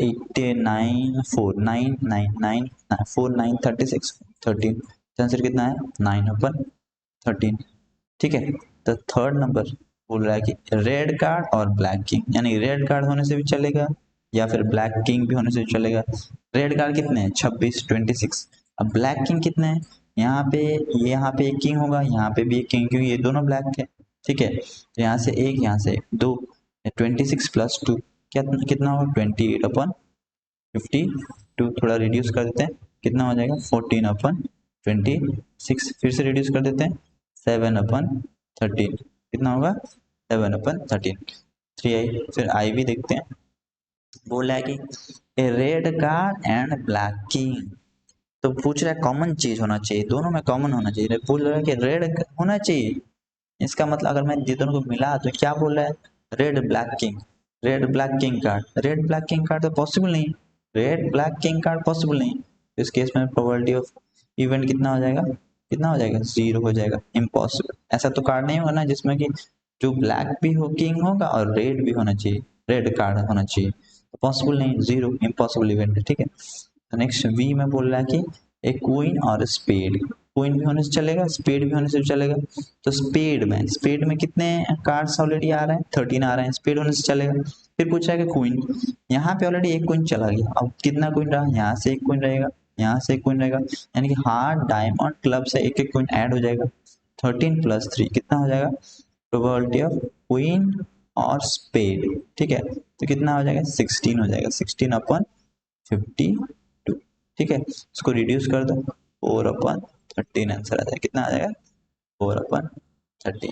A: 89 4 9 9 9 4 9 36 13, आंसर कितना है 9/13, ठीक है। तो थर्ड नंबर बोल रहा है कि रेड कार्ड और ब्लैक किंग, यानी रेड कार्ड होने से भी चलेगा या फिर ब्लैक किंग भी होने से भी चलेगा। रेड कार्ड कितने हैं 26 26। अब ब्लैक किंग कितने हैं, यहाँ पे एक किंग होगा, यहाँ पे भी एक किंग, क्योंकि ये दोनों ब्लैक है, ठीक है। तो यहाँ से एक, यहाँ से 2, 26 + 2 क्या कितना होगा 28/52। थोड़ा रिड्यूस कर देते हैं, कितना हो जाएगा 14/26। फिर से रिड्यूस कर देते हैं 7/13, कितना होगा 7/13। 3i, फिर आई भी देखते हैं। बोला है कि a red card and black king, तो पूछ रहा है कॉमन चीज होना चाहिए, दोनों में कॉमन होना चाहिए। बोल रहा है कि रेड होना चाहिए, इसका मतलब अगर मैं ये दोनों को मिला तो क्या बोल रहा है red black king, red black king card, red black king card तो पॉसिबल नहीं, red black king card possible नहीं। इस केस में प्रोबेबिलिटी ऑफ इवेंट कितना हो जाएगा, कितना हो जाएगा, 0 हो जाएगा, इम्पॉसिबल। ऐसा तो कार्ड नहीं होगा ना जिसमें कि जो ब्लैक भी हो किंग होगा और रेड भी होना चाहिए, रेड कार्ड होना चाहिए, तो पॉसिबल नहीं, 0, इम्पॉसिबल इवेंट है, ठीक है। नेक्स्ट वी में बोल रहा है कि एक क्वीन और स्पेड, क्वीन भी होने से चलेगा, स्पेड भी होने से चलेगा। तो स्पेड में कितने कार्ड्स ऑलरेडी आ रहे हैं, 13 आ रहे हैं, स्पेड होने से चलेगा। फिर पूछा है कि क्वीन, यहाँ पे ऑलरेडी एक क्वीन चला गया, अब कितना क्वीन रहा, यहाँ से एक क्वीन रहेगा, यहाँ से एक क्वीन रहेगा, यानी कि हार्ट डायमंड क्लब से एक एक क्वीन ऐड हो जाएगा। 13 + 3 कितना हो जाएगा, प्रोबेबिलिटी ऑफ क्वीन और स्पेड, ठीक है, तो कितना हो जाएगा, 16 हो जाएगा, 16/52, ठीक है। इसको रिड्यूस कर दो, 4/13 आंसर आ जाएगा, कितना आ जाएगा, 4/13।